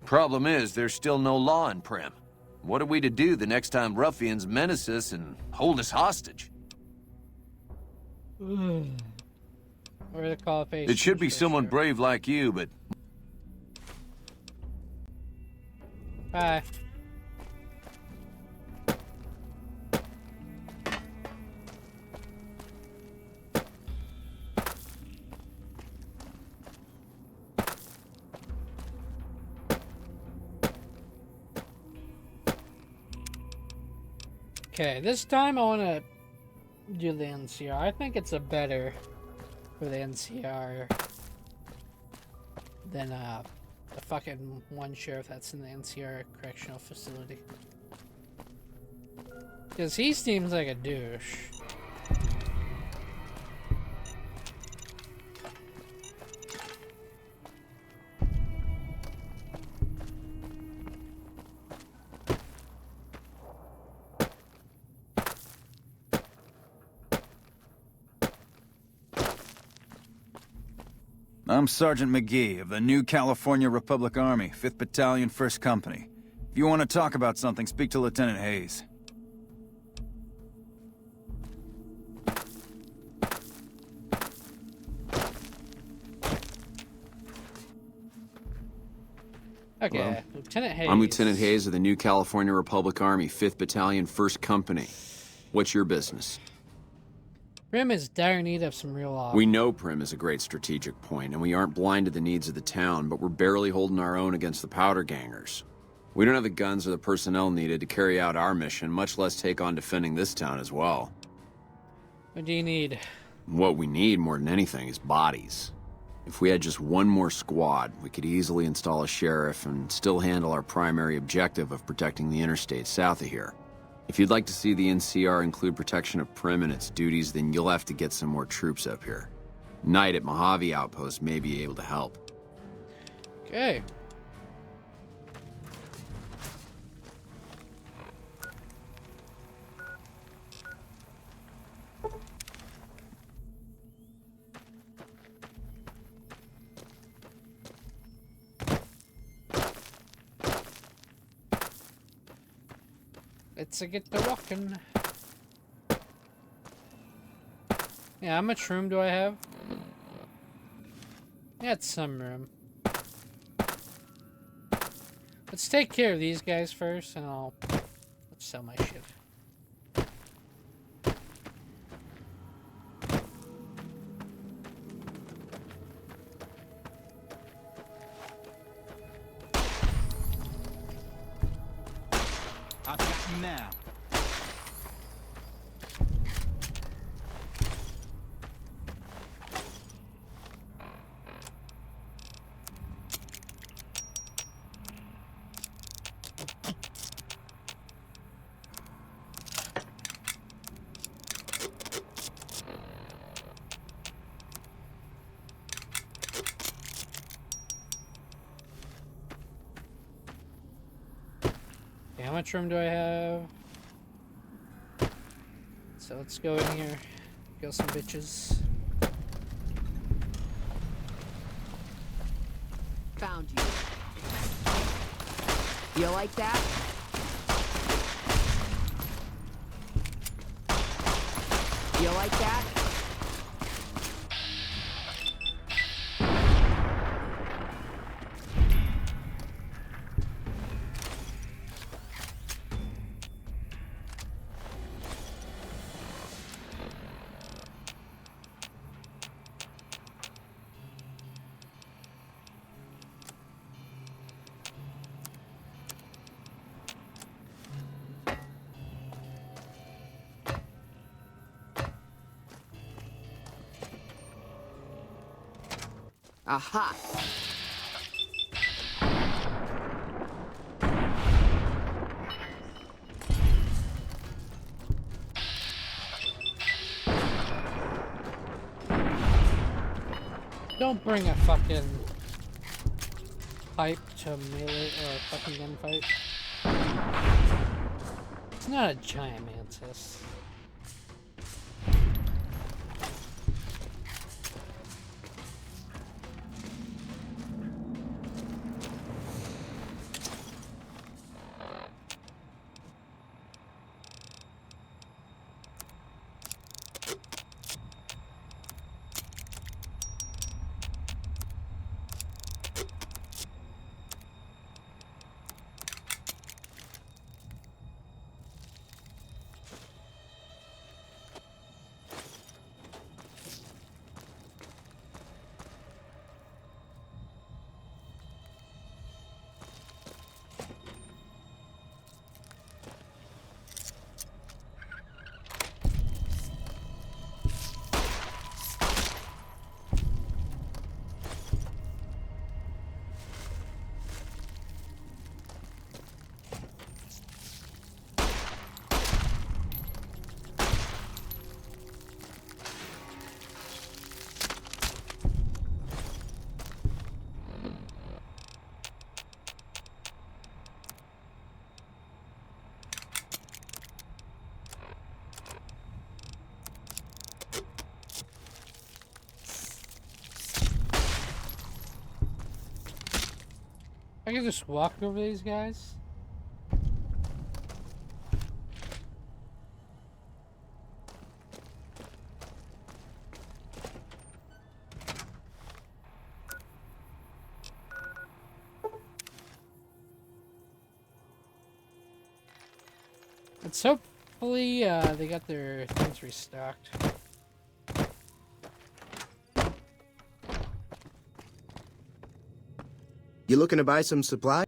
Problem is, there's still no law in Prem. What are we to do the next time ruffians menace us and hold us hostage? Or the qualifications. It should be someone brave like you, but... Bye. Okay, this time I want to do the NCR. I think it's a better for the NCR than the fucking one sheriff that's in the NCR correctional facility. Because he seems like a douche. I'm Sergeant McGee of the New California Republic Army, 5th Battalion, 1st Company. If you want to talk about something, speak to Lieutenant Hayes. Okay, Hello. Lieutenant Hayes. I'm Lieutenant Hayes of the New California Republic Army, 5th Battalion, 1st Company. What's your business? Prim is dire need of some real off. We know Prim is a great strategic point, and we aren't blind to the needs of the town, but we're barely holding our own against the powder gangers. We don't have the guns or the personnel needed to carry out our mission, much less take on defending this town as well. What do you need? What we need more than anything is bodies. If we had just one more squad, we could easily install a sheriff and still handle our primary objective of protecting the interstate south of here. If you'd like to see the NCR include protection of Prim and its duties, then you'll have to get some more troops up here. Knight at Mojave Outpost may be able to help. Okay. Let's get to walking. Yeah, how much room do I have? Yeah, it's some room. Let's take care of these guys first, and let's sell my shit. I've got you now. How much room do I have? So let's go in here, kill some bitches. Found you. You like that? You like that? Aha! Don't bring a fucking pipe to melee or a fucking gunfight. It's not a giant mantis. can just walk over these guys. Let's hopefully they got their things restocked. You looking to buy some supply?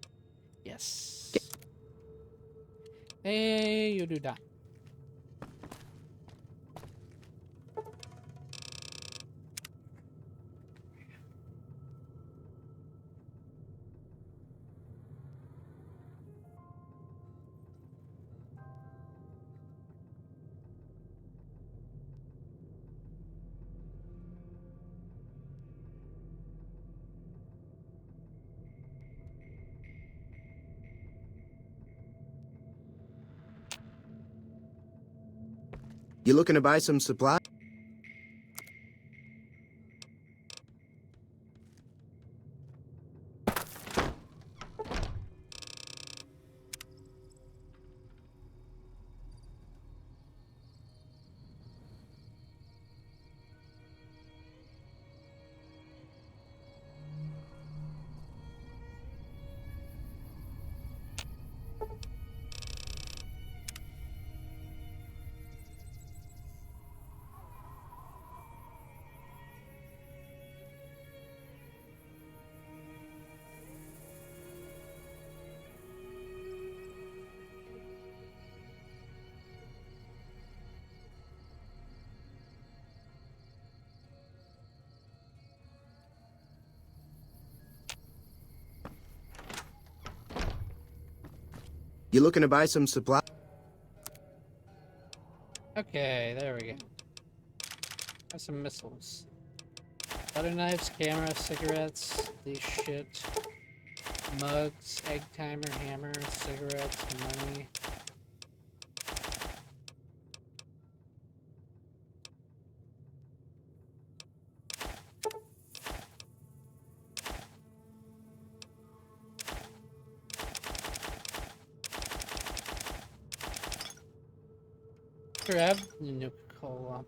Yes. Hey, you do that. You looking to buy some supply? You looking to buy some supply? Okay, there we go. Have some missiles. Butter knives, cameras, cigarettes, these shit. Mugs, egg timer, hammer, cigarettes, money. Grab the Nuka-Cola.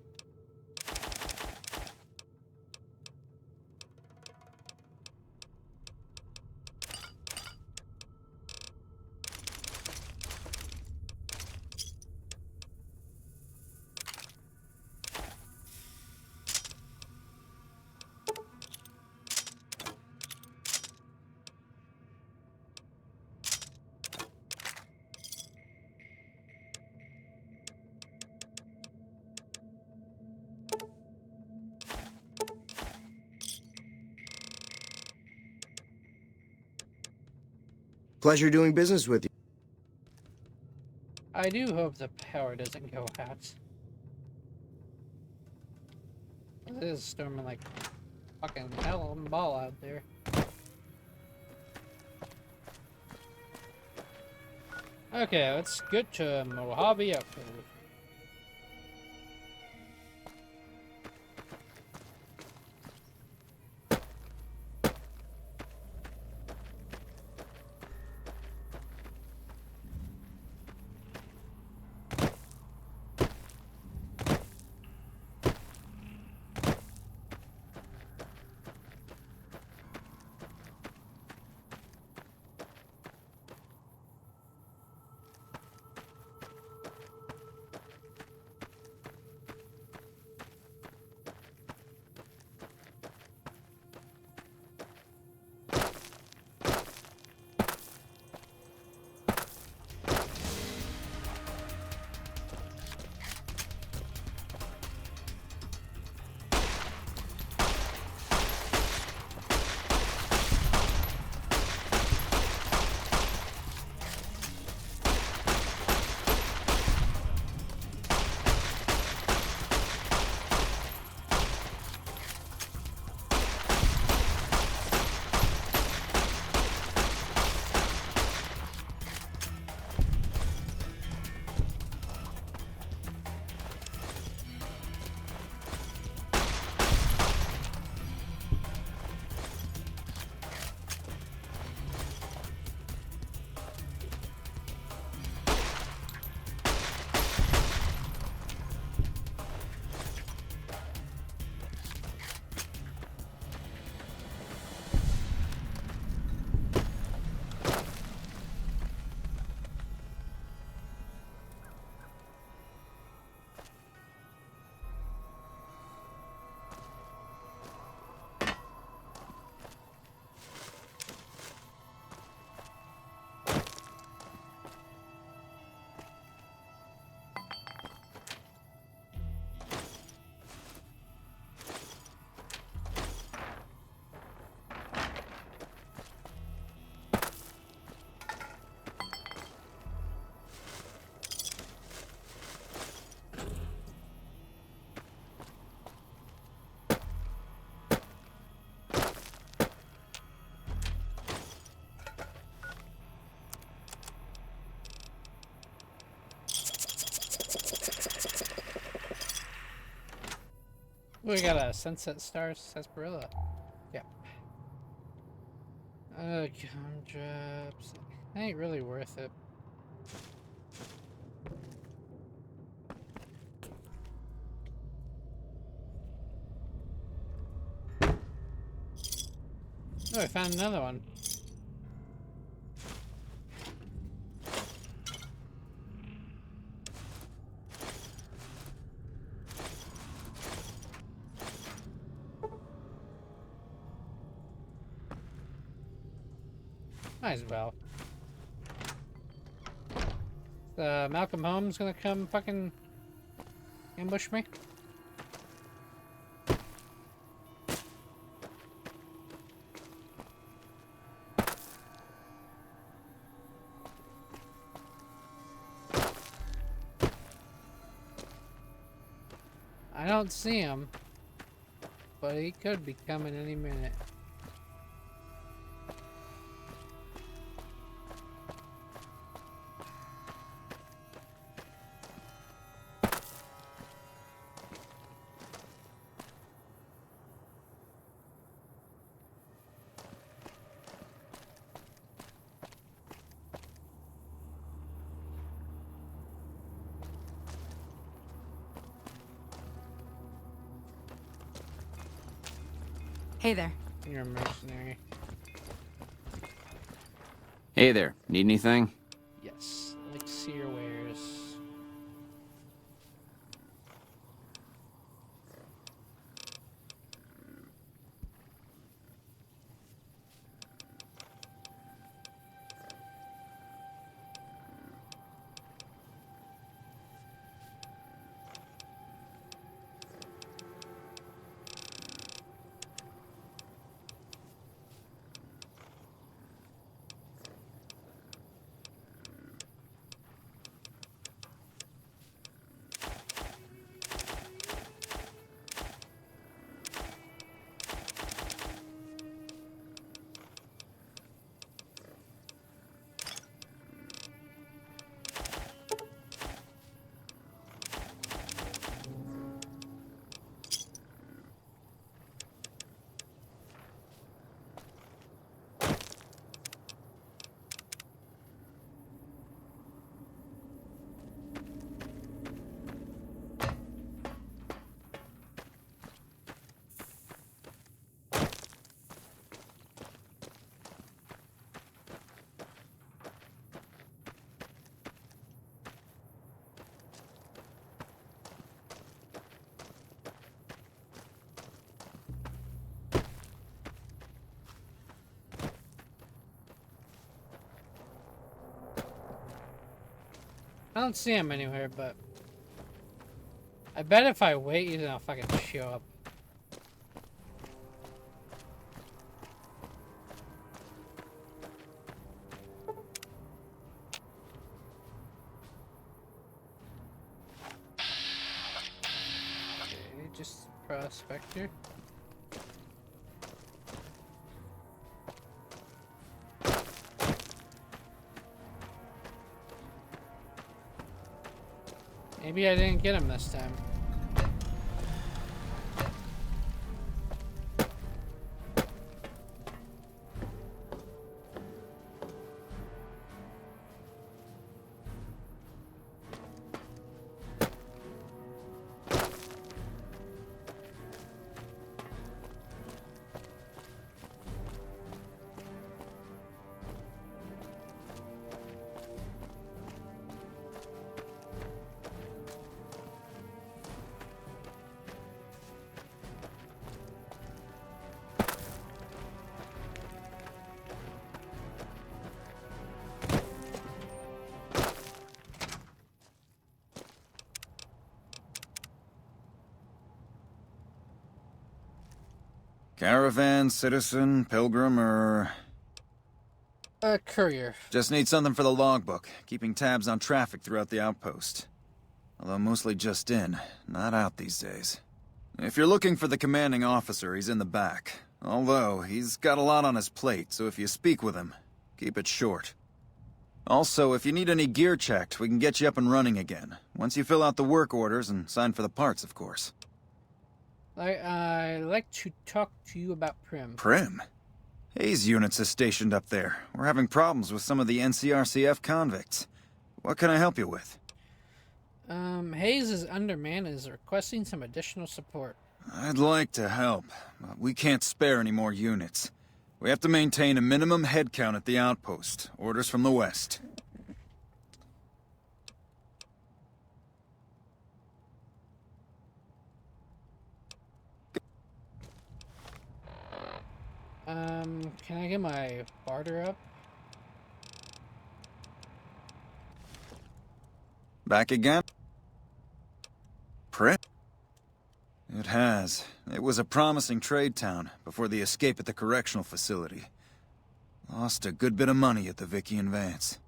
Pleasure doing business with you. I do hope the power doesn't go out. It is storming like fucking hell and ball out there. Okay, let's get to Mojave Outfield. We got a Sunset Star sarsaparilla. Yep. Gumdrops. Ain't really worth it. Oh, I found another one. Might as well. Malcolm Holmes gonna come fucking ambush me? I don't see him, but he could be coming any minute. Hey there. You're a mercenary. Hey there. Need anything? Yes, like see your wares. I don't see him anywhere, but I bet if I wait, he's gonna fucking show up. Okay, just prospector. Maybe I didn't get him this time. Caravan, citizen, pilgrim, or... Courier. Just need something for the logbook, keeping tabs on traffic throughout the outpost. Although mostly just in, not out these days. If you're looking for the commanding officer, he's in the back. Although, he's got a lot on his plate, so if you speak with him, keep it short. Also, if you need any gear checked, we can get you up and running again. Once you fill out the work orders and sign for the parts, of course. I'd like to talk to you about Prim. Prim? Hayes units is stationed up there. We're having problems with some of the NCRCF convicts. What can I help you with? Hayes' underman is requesting some additional support. I'd like to help, but we can't spare any more units. We have to maintain a minimum head count at the outpost. Orders from the west. Can I get my barter up? Back again? Prim? It has. It was a promising trade town before the escape at the correctional facility. Lost a good bit of money at the Vicky and Vance.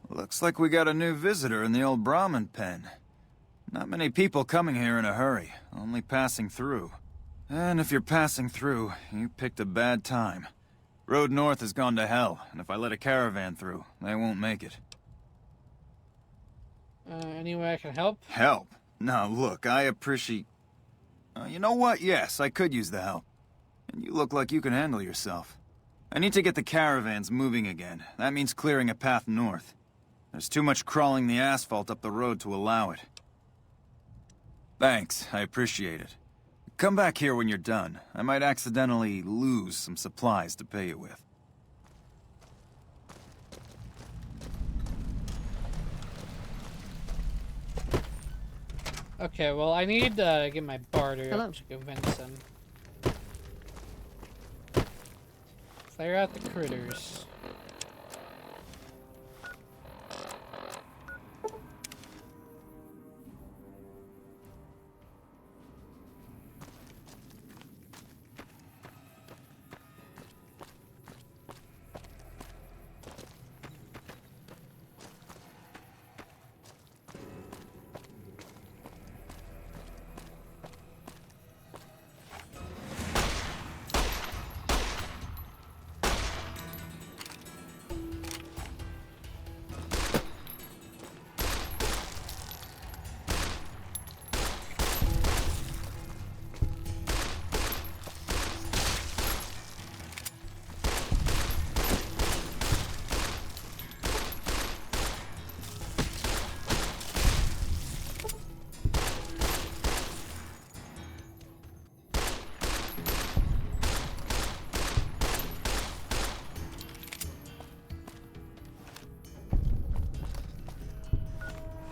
Looks like we got a new visitor in the old Brahmin pen. Not many people coming here in a hurry, only passing through. And if you're passing through, you picked a bad time. Road north has gone to hell, and if I let a caravan through, they won't make it. Any way I can help? Help? Now look, I appreciate... you know what? Yes, I could use the help. And you look like you can handle yourself. I need to get the caravans moving again. That means clearing a path north. There's too much crawling the asphalt up the road to allow it. Thanks, I appreciate it. Come back here when you're done. I might accidentally lose some supplies to pay you with. Okay, well, I need to get my barter up to go Vincent. Clear out the critters.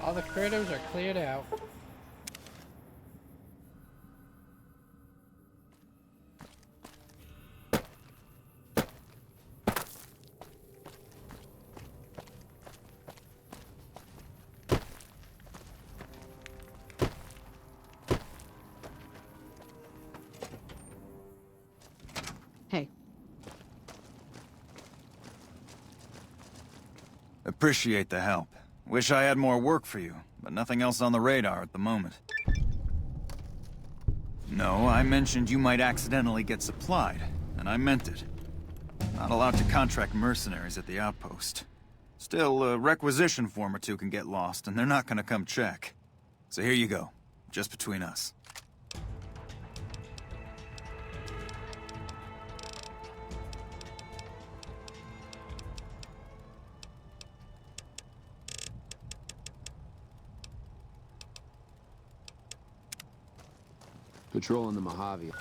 All the critters are cleared out. Hey. Appreciate the help. Wish I had more work for you, but nothing else on the radar at the moment. No, I mentioned you might accidentally get supplied, and I meant it. Not allowed to contract mercenaries at the outpost. Still, a requisition form or two can get lost, and they're not gonna come check. So here you go, just between us. Patrol in the Mojave.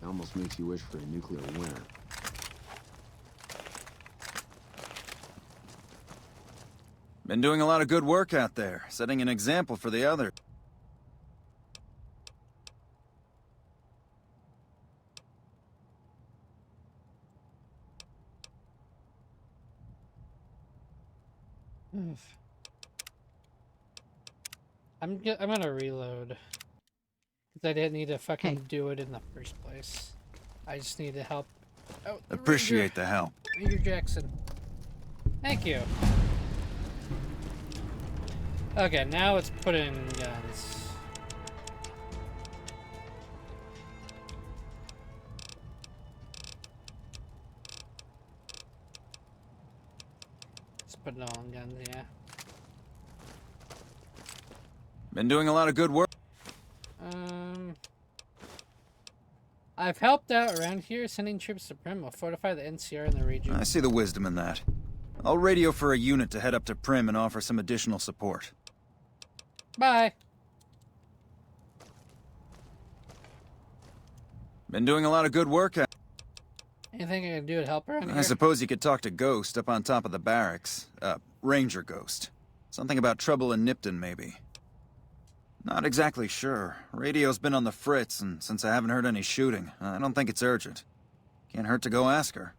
Almost makes you wish for a nuclear winter. Been doing a lot of good work out there, setting an example for the others. I'm gonna reload. I didn't need to fucking do it in the first place. I just need to help. Oh, Appreciate the help. Ranger Jackson. Thank you. Okay, now let's put in guns. Let's put it all in guns, yeah. Been doing a lot of good work. I've helped out around here, sending troops to Prim will fortify the NCR in the region. I see the wisdom in that. I'll radio for a unit to head up to Prim and offer some additional support. Bye. Been doing a lot of good work. Anything I can do to help around here? I suppose you could talk to Ghost up on top of the barracks. Ranger Ghost. Something about trouble in Nipton, maybe. Not exactly sure. Radio's been on the fritz, and since I haven't heard any shooting, I don't think it's urgent. Can't hurt to go ask her.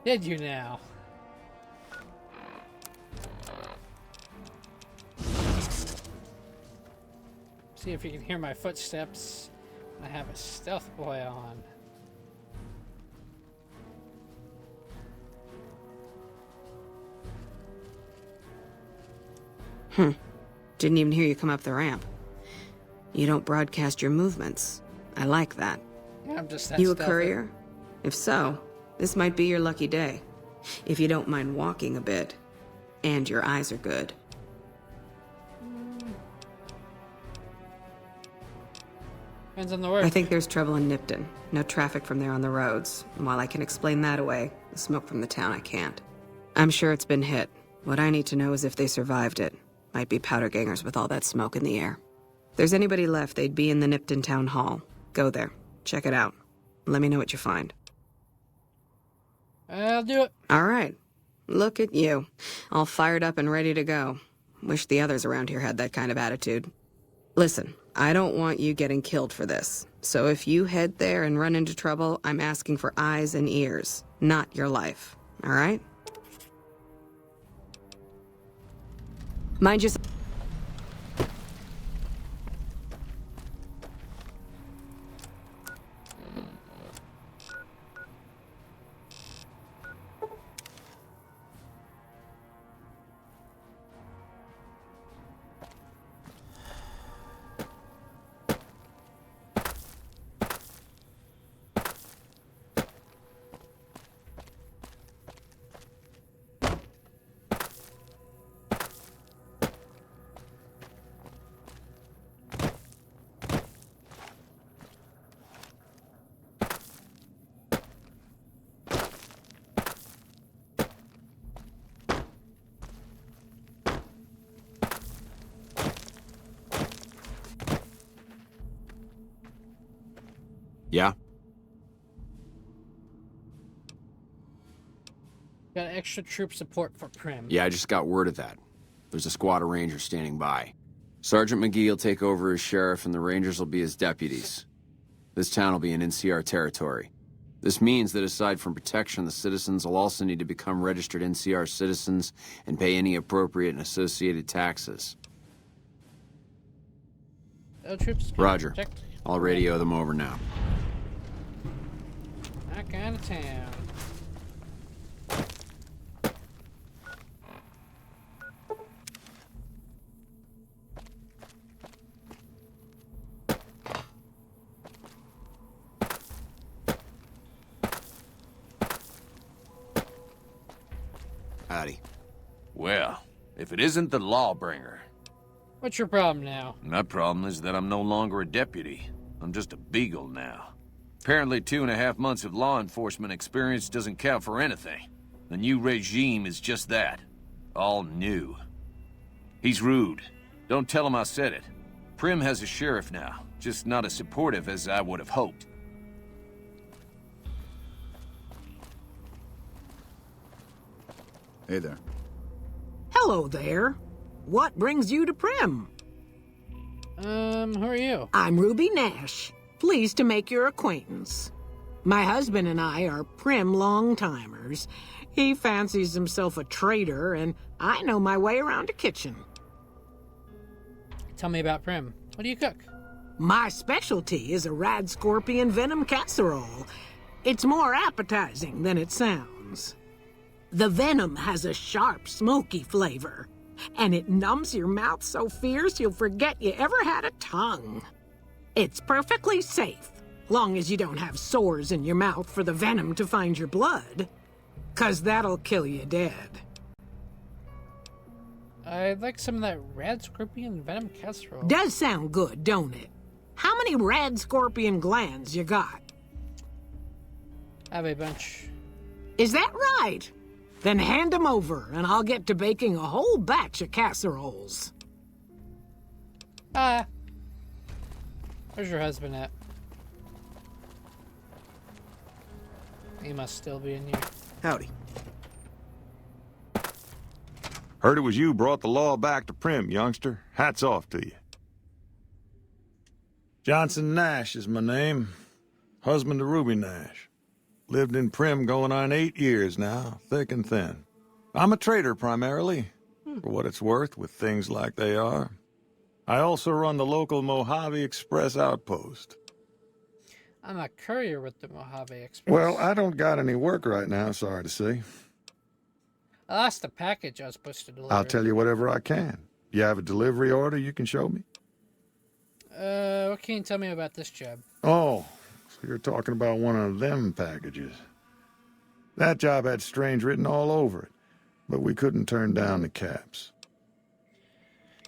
Did you now? See if you can hear my footsteps. I have a stealth boy on. Didn't even hear you come up the ramp. You don't broadcast your movements. I like that. Yeah, I'm just that You a stealthy. courier? If so, this might be your lucky day. If you don't mind walking a bit. And your eyes are good. Depends on the word. I think there's trouble in Nipton. No traffic from there on the roads. And while I can explain that away, the smoke from the town I can't. I'm sure it's been hit. What I need to know is if they survived it. Might be powder gangers with all that smoke in the air. If there's anybody left, they'd be in the Nipton Town Hall. Go there. Check it out. Let me know what you find. I'll do it. All right. Look at you. All fired up and ready to go. Wish the others around here had that kind of attitude. Listen, I don't want you getting killed for this. So if you head there and run into trouble, I'm asking for eyes and ears, not your life. All right? Mind yourself. Yeah? Got extra troop support for Prim. Yeah, I just got word of that. There's a squad of rangers standing by. Sergeant McGee will take over as sheriff and the rangers will be his deputies. This town will be in NCR territory. This means that aside from protection, the citizens will also need to become registered NCR citizens and pay any appropriate and associated taxes. Troops Roger. protect. I'll radio them over now. That kind of town. Howdy. Well, if it isn't the lawbringer. What's your problem now? My problem is that I'm no longer a deputy. I'm just a beagle now. Apparently 2.5 months of law enforcement experience doesn't count for anything. The new regime is just that. All new. He's rude. Don't tell him I said it. Prim has a sheriff now, just not as supportive as I would have hoped. Hey there. Hello there. What brings you to Prim? Who are you? I'm Ruby Nash. Pleased to make your acquaintance. My husband and I are Prim long-timers. He fancies himself a trader, and I know my way around a kitchen. Tell me about Prim. What do you cook? My specialty is a rad scorpion venom casserole. It's more appetizing than it sounds. The venom has a sharp, smoky flavor, and it numbs your mouth so fierce you'll forget you ever had a tongue. It's perfectly safe, long as you don't have sores in your mouth for the venom to find your blood, 'cause that'll kill you dead. I'd like some of that rad scorpion venom casserole. Does sound good, don't it? How many rad scorpion glands you got? I have a bunch. Is that right? Then hand them over, and I'll get to baking a whole batch of casseroles. Where's your husband at? He must still be in here. Howdy. Heard it was you brought the law back to Prim, youngster. Hats off to you. Johnson Nash is my name. Husband to Ruby Nash. Lived in Prim going on 8 years now, thick and thin. I'm a trader primarily, for what it's worth with things like they are. I also run the local Mojave Express outpost. I'm a courier with the Mojave Express. Well, I don't got any work right now, sorry to say. I lost the package I was supposed to deliver. I'll tell you whatever I can. You have a delivery order you can show me? What can you tell me about this job? Oh, so you're talking about one of them packages. That job had strange written all over it, but we couldn't turn down the caps.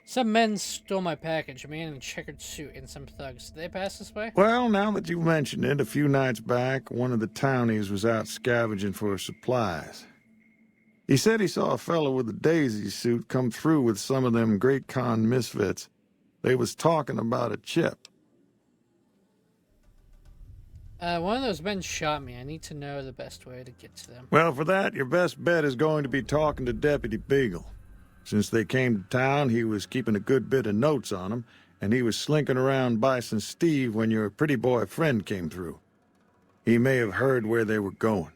Some men stole my package, a man in a checkered suit and some thugs. Did they pass this way? Well, now that you mention it, a few nights back, one of the townies was out scavenging for supplies. He said he saw a fellow with a daisy suit come through with some of them Great Con misfits. They was talking about a chip. One of those men shot me. I need to know the best way to get to them. Well, for that, your best bet is going to be talking to Deputy Beagle. Since they came to town, he was keeping a good bit of notes on them, and he was slinking around Bison Steve when your pretty boy friend came through. He may have heard where they were going.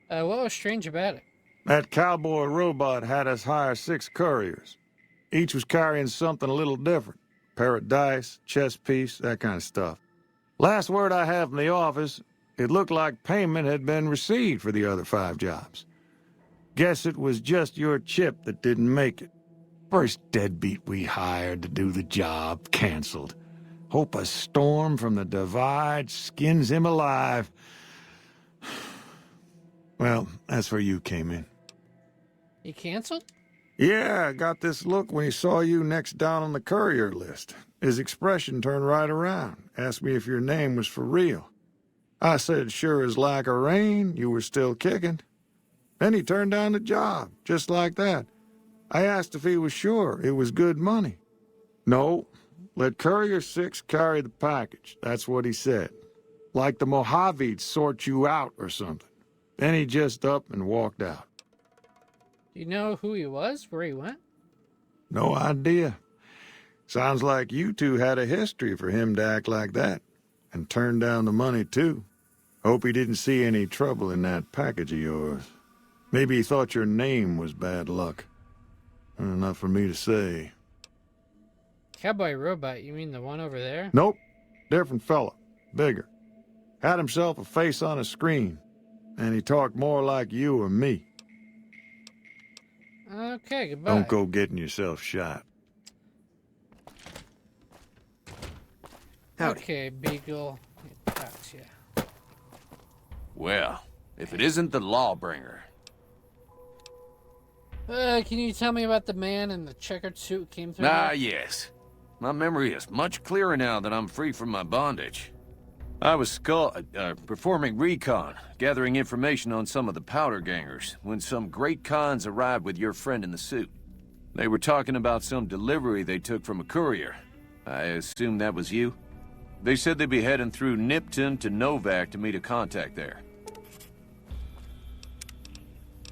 What was strange about it? That cowboy robot had us hire 6 couriers. Each was carrying something a little different. Pair of dice, chess piece, that kind of stuff. Last word I have from the office, it looked like payment had been received for the other 5 jobs. Guess it was just your chip that didn't make it. First deadbeat we hired to do the job canceled. Hope a storm from the divide skins him alive. Well, that's where you came in. He canceled? Yeah, I got this look when he saw you next down on the courier list. His expression turned right around, asked me if your name was for real. I said, sure as like a rain, you were still kicking. Then he turned down the job, just like that. I asked if he was sure it was good money. No, let Courier 6 carry the package, that's what he said. Like the Mojave'd sort you out or something. Then he just up and walked out. Do you know who he was, where he went? No idea. Sounds like you two had a history for him to act like that. And turn down the money, too. Hope he didn't see any trouble in that package of yours. Maybe he thought your name was bad luck. Enough for me to say. Cowboy robot, you mean the one over there? Nope. Different fella. Bigger. Had himself a face on a screen. And he talked more like you or me. Okay, goodbye. Don't go getting yourself shot. Howdy. Okay, Beagle. Talk to you. Well, if it isn't the Lawbringer. Can you tell me about the man in the checkered suit who came through? Yes. My memory is much clearer now that I'm free from my bondage. I was performing recon, gathering information on some of the powder gangers, when some great cons arrived with your friend in the suit. They were talking about some delivery they took from a courier. I assume that was you? They said they'd be heading through Nipton to Novak to meet a contact there.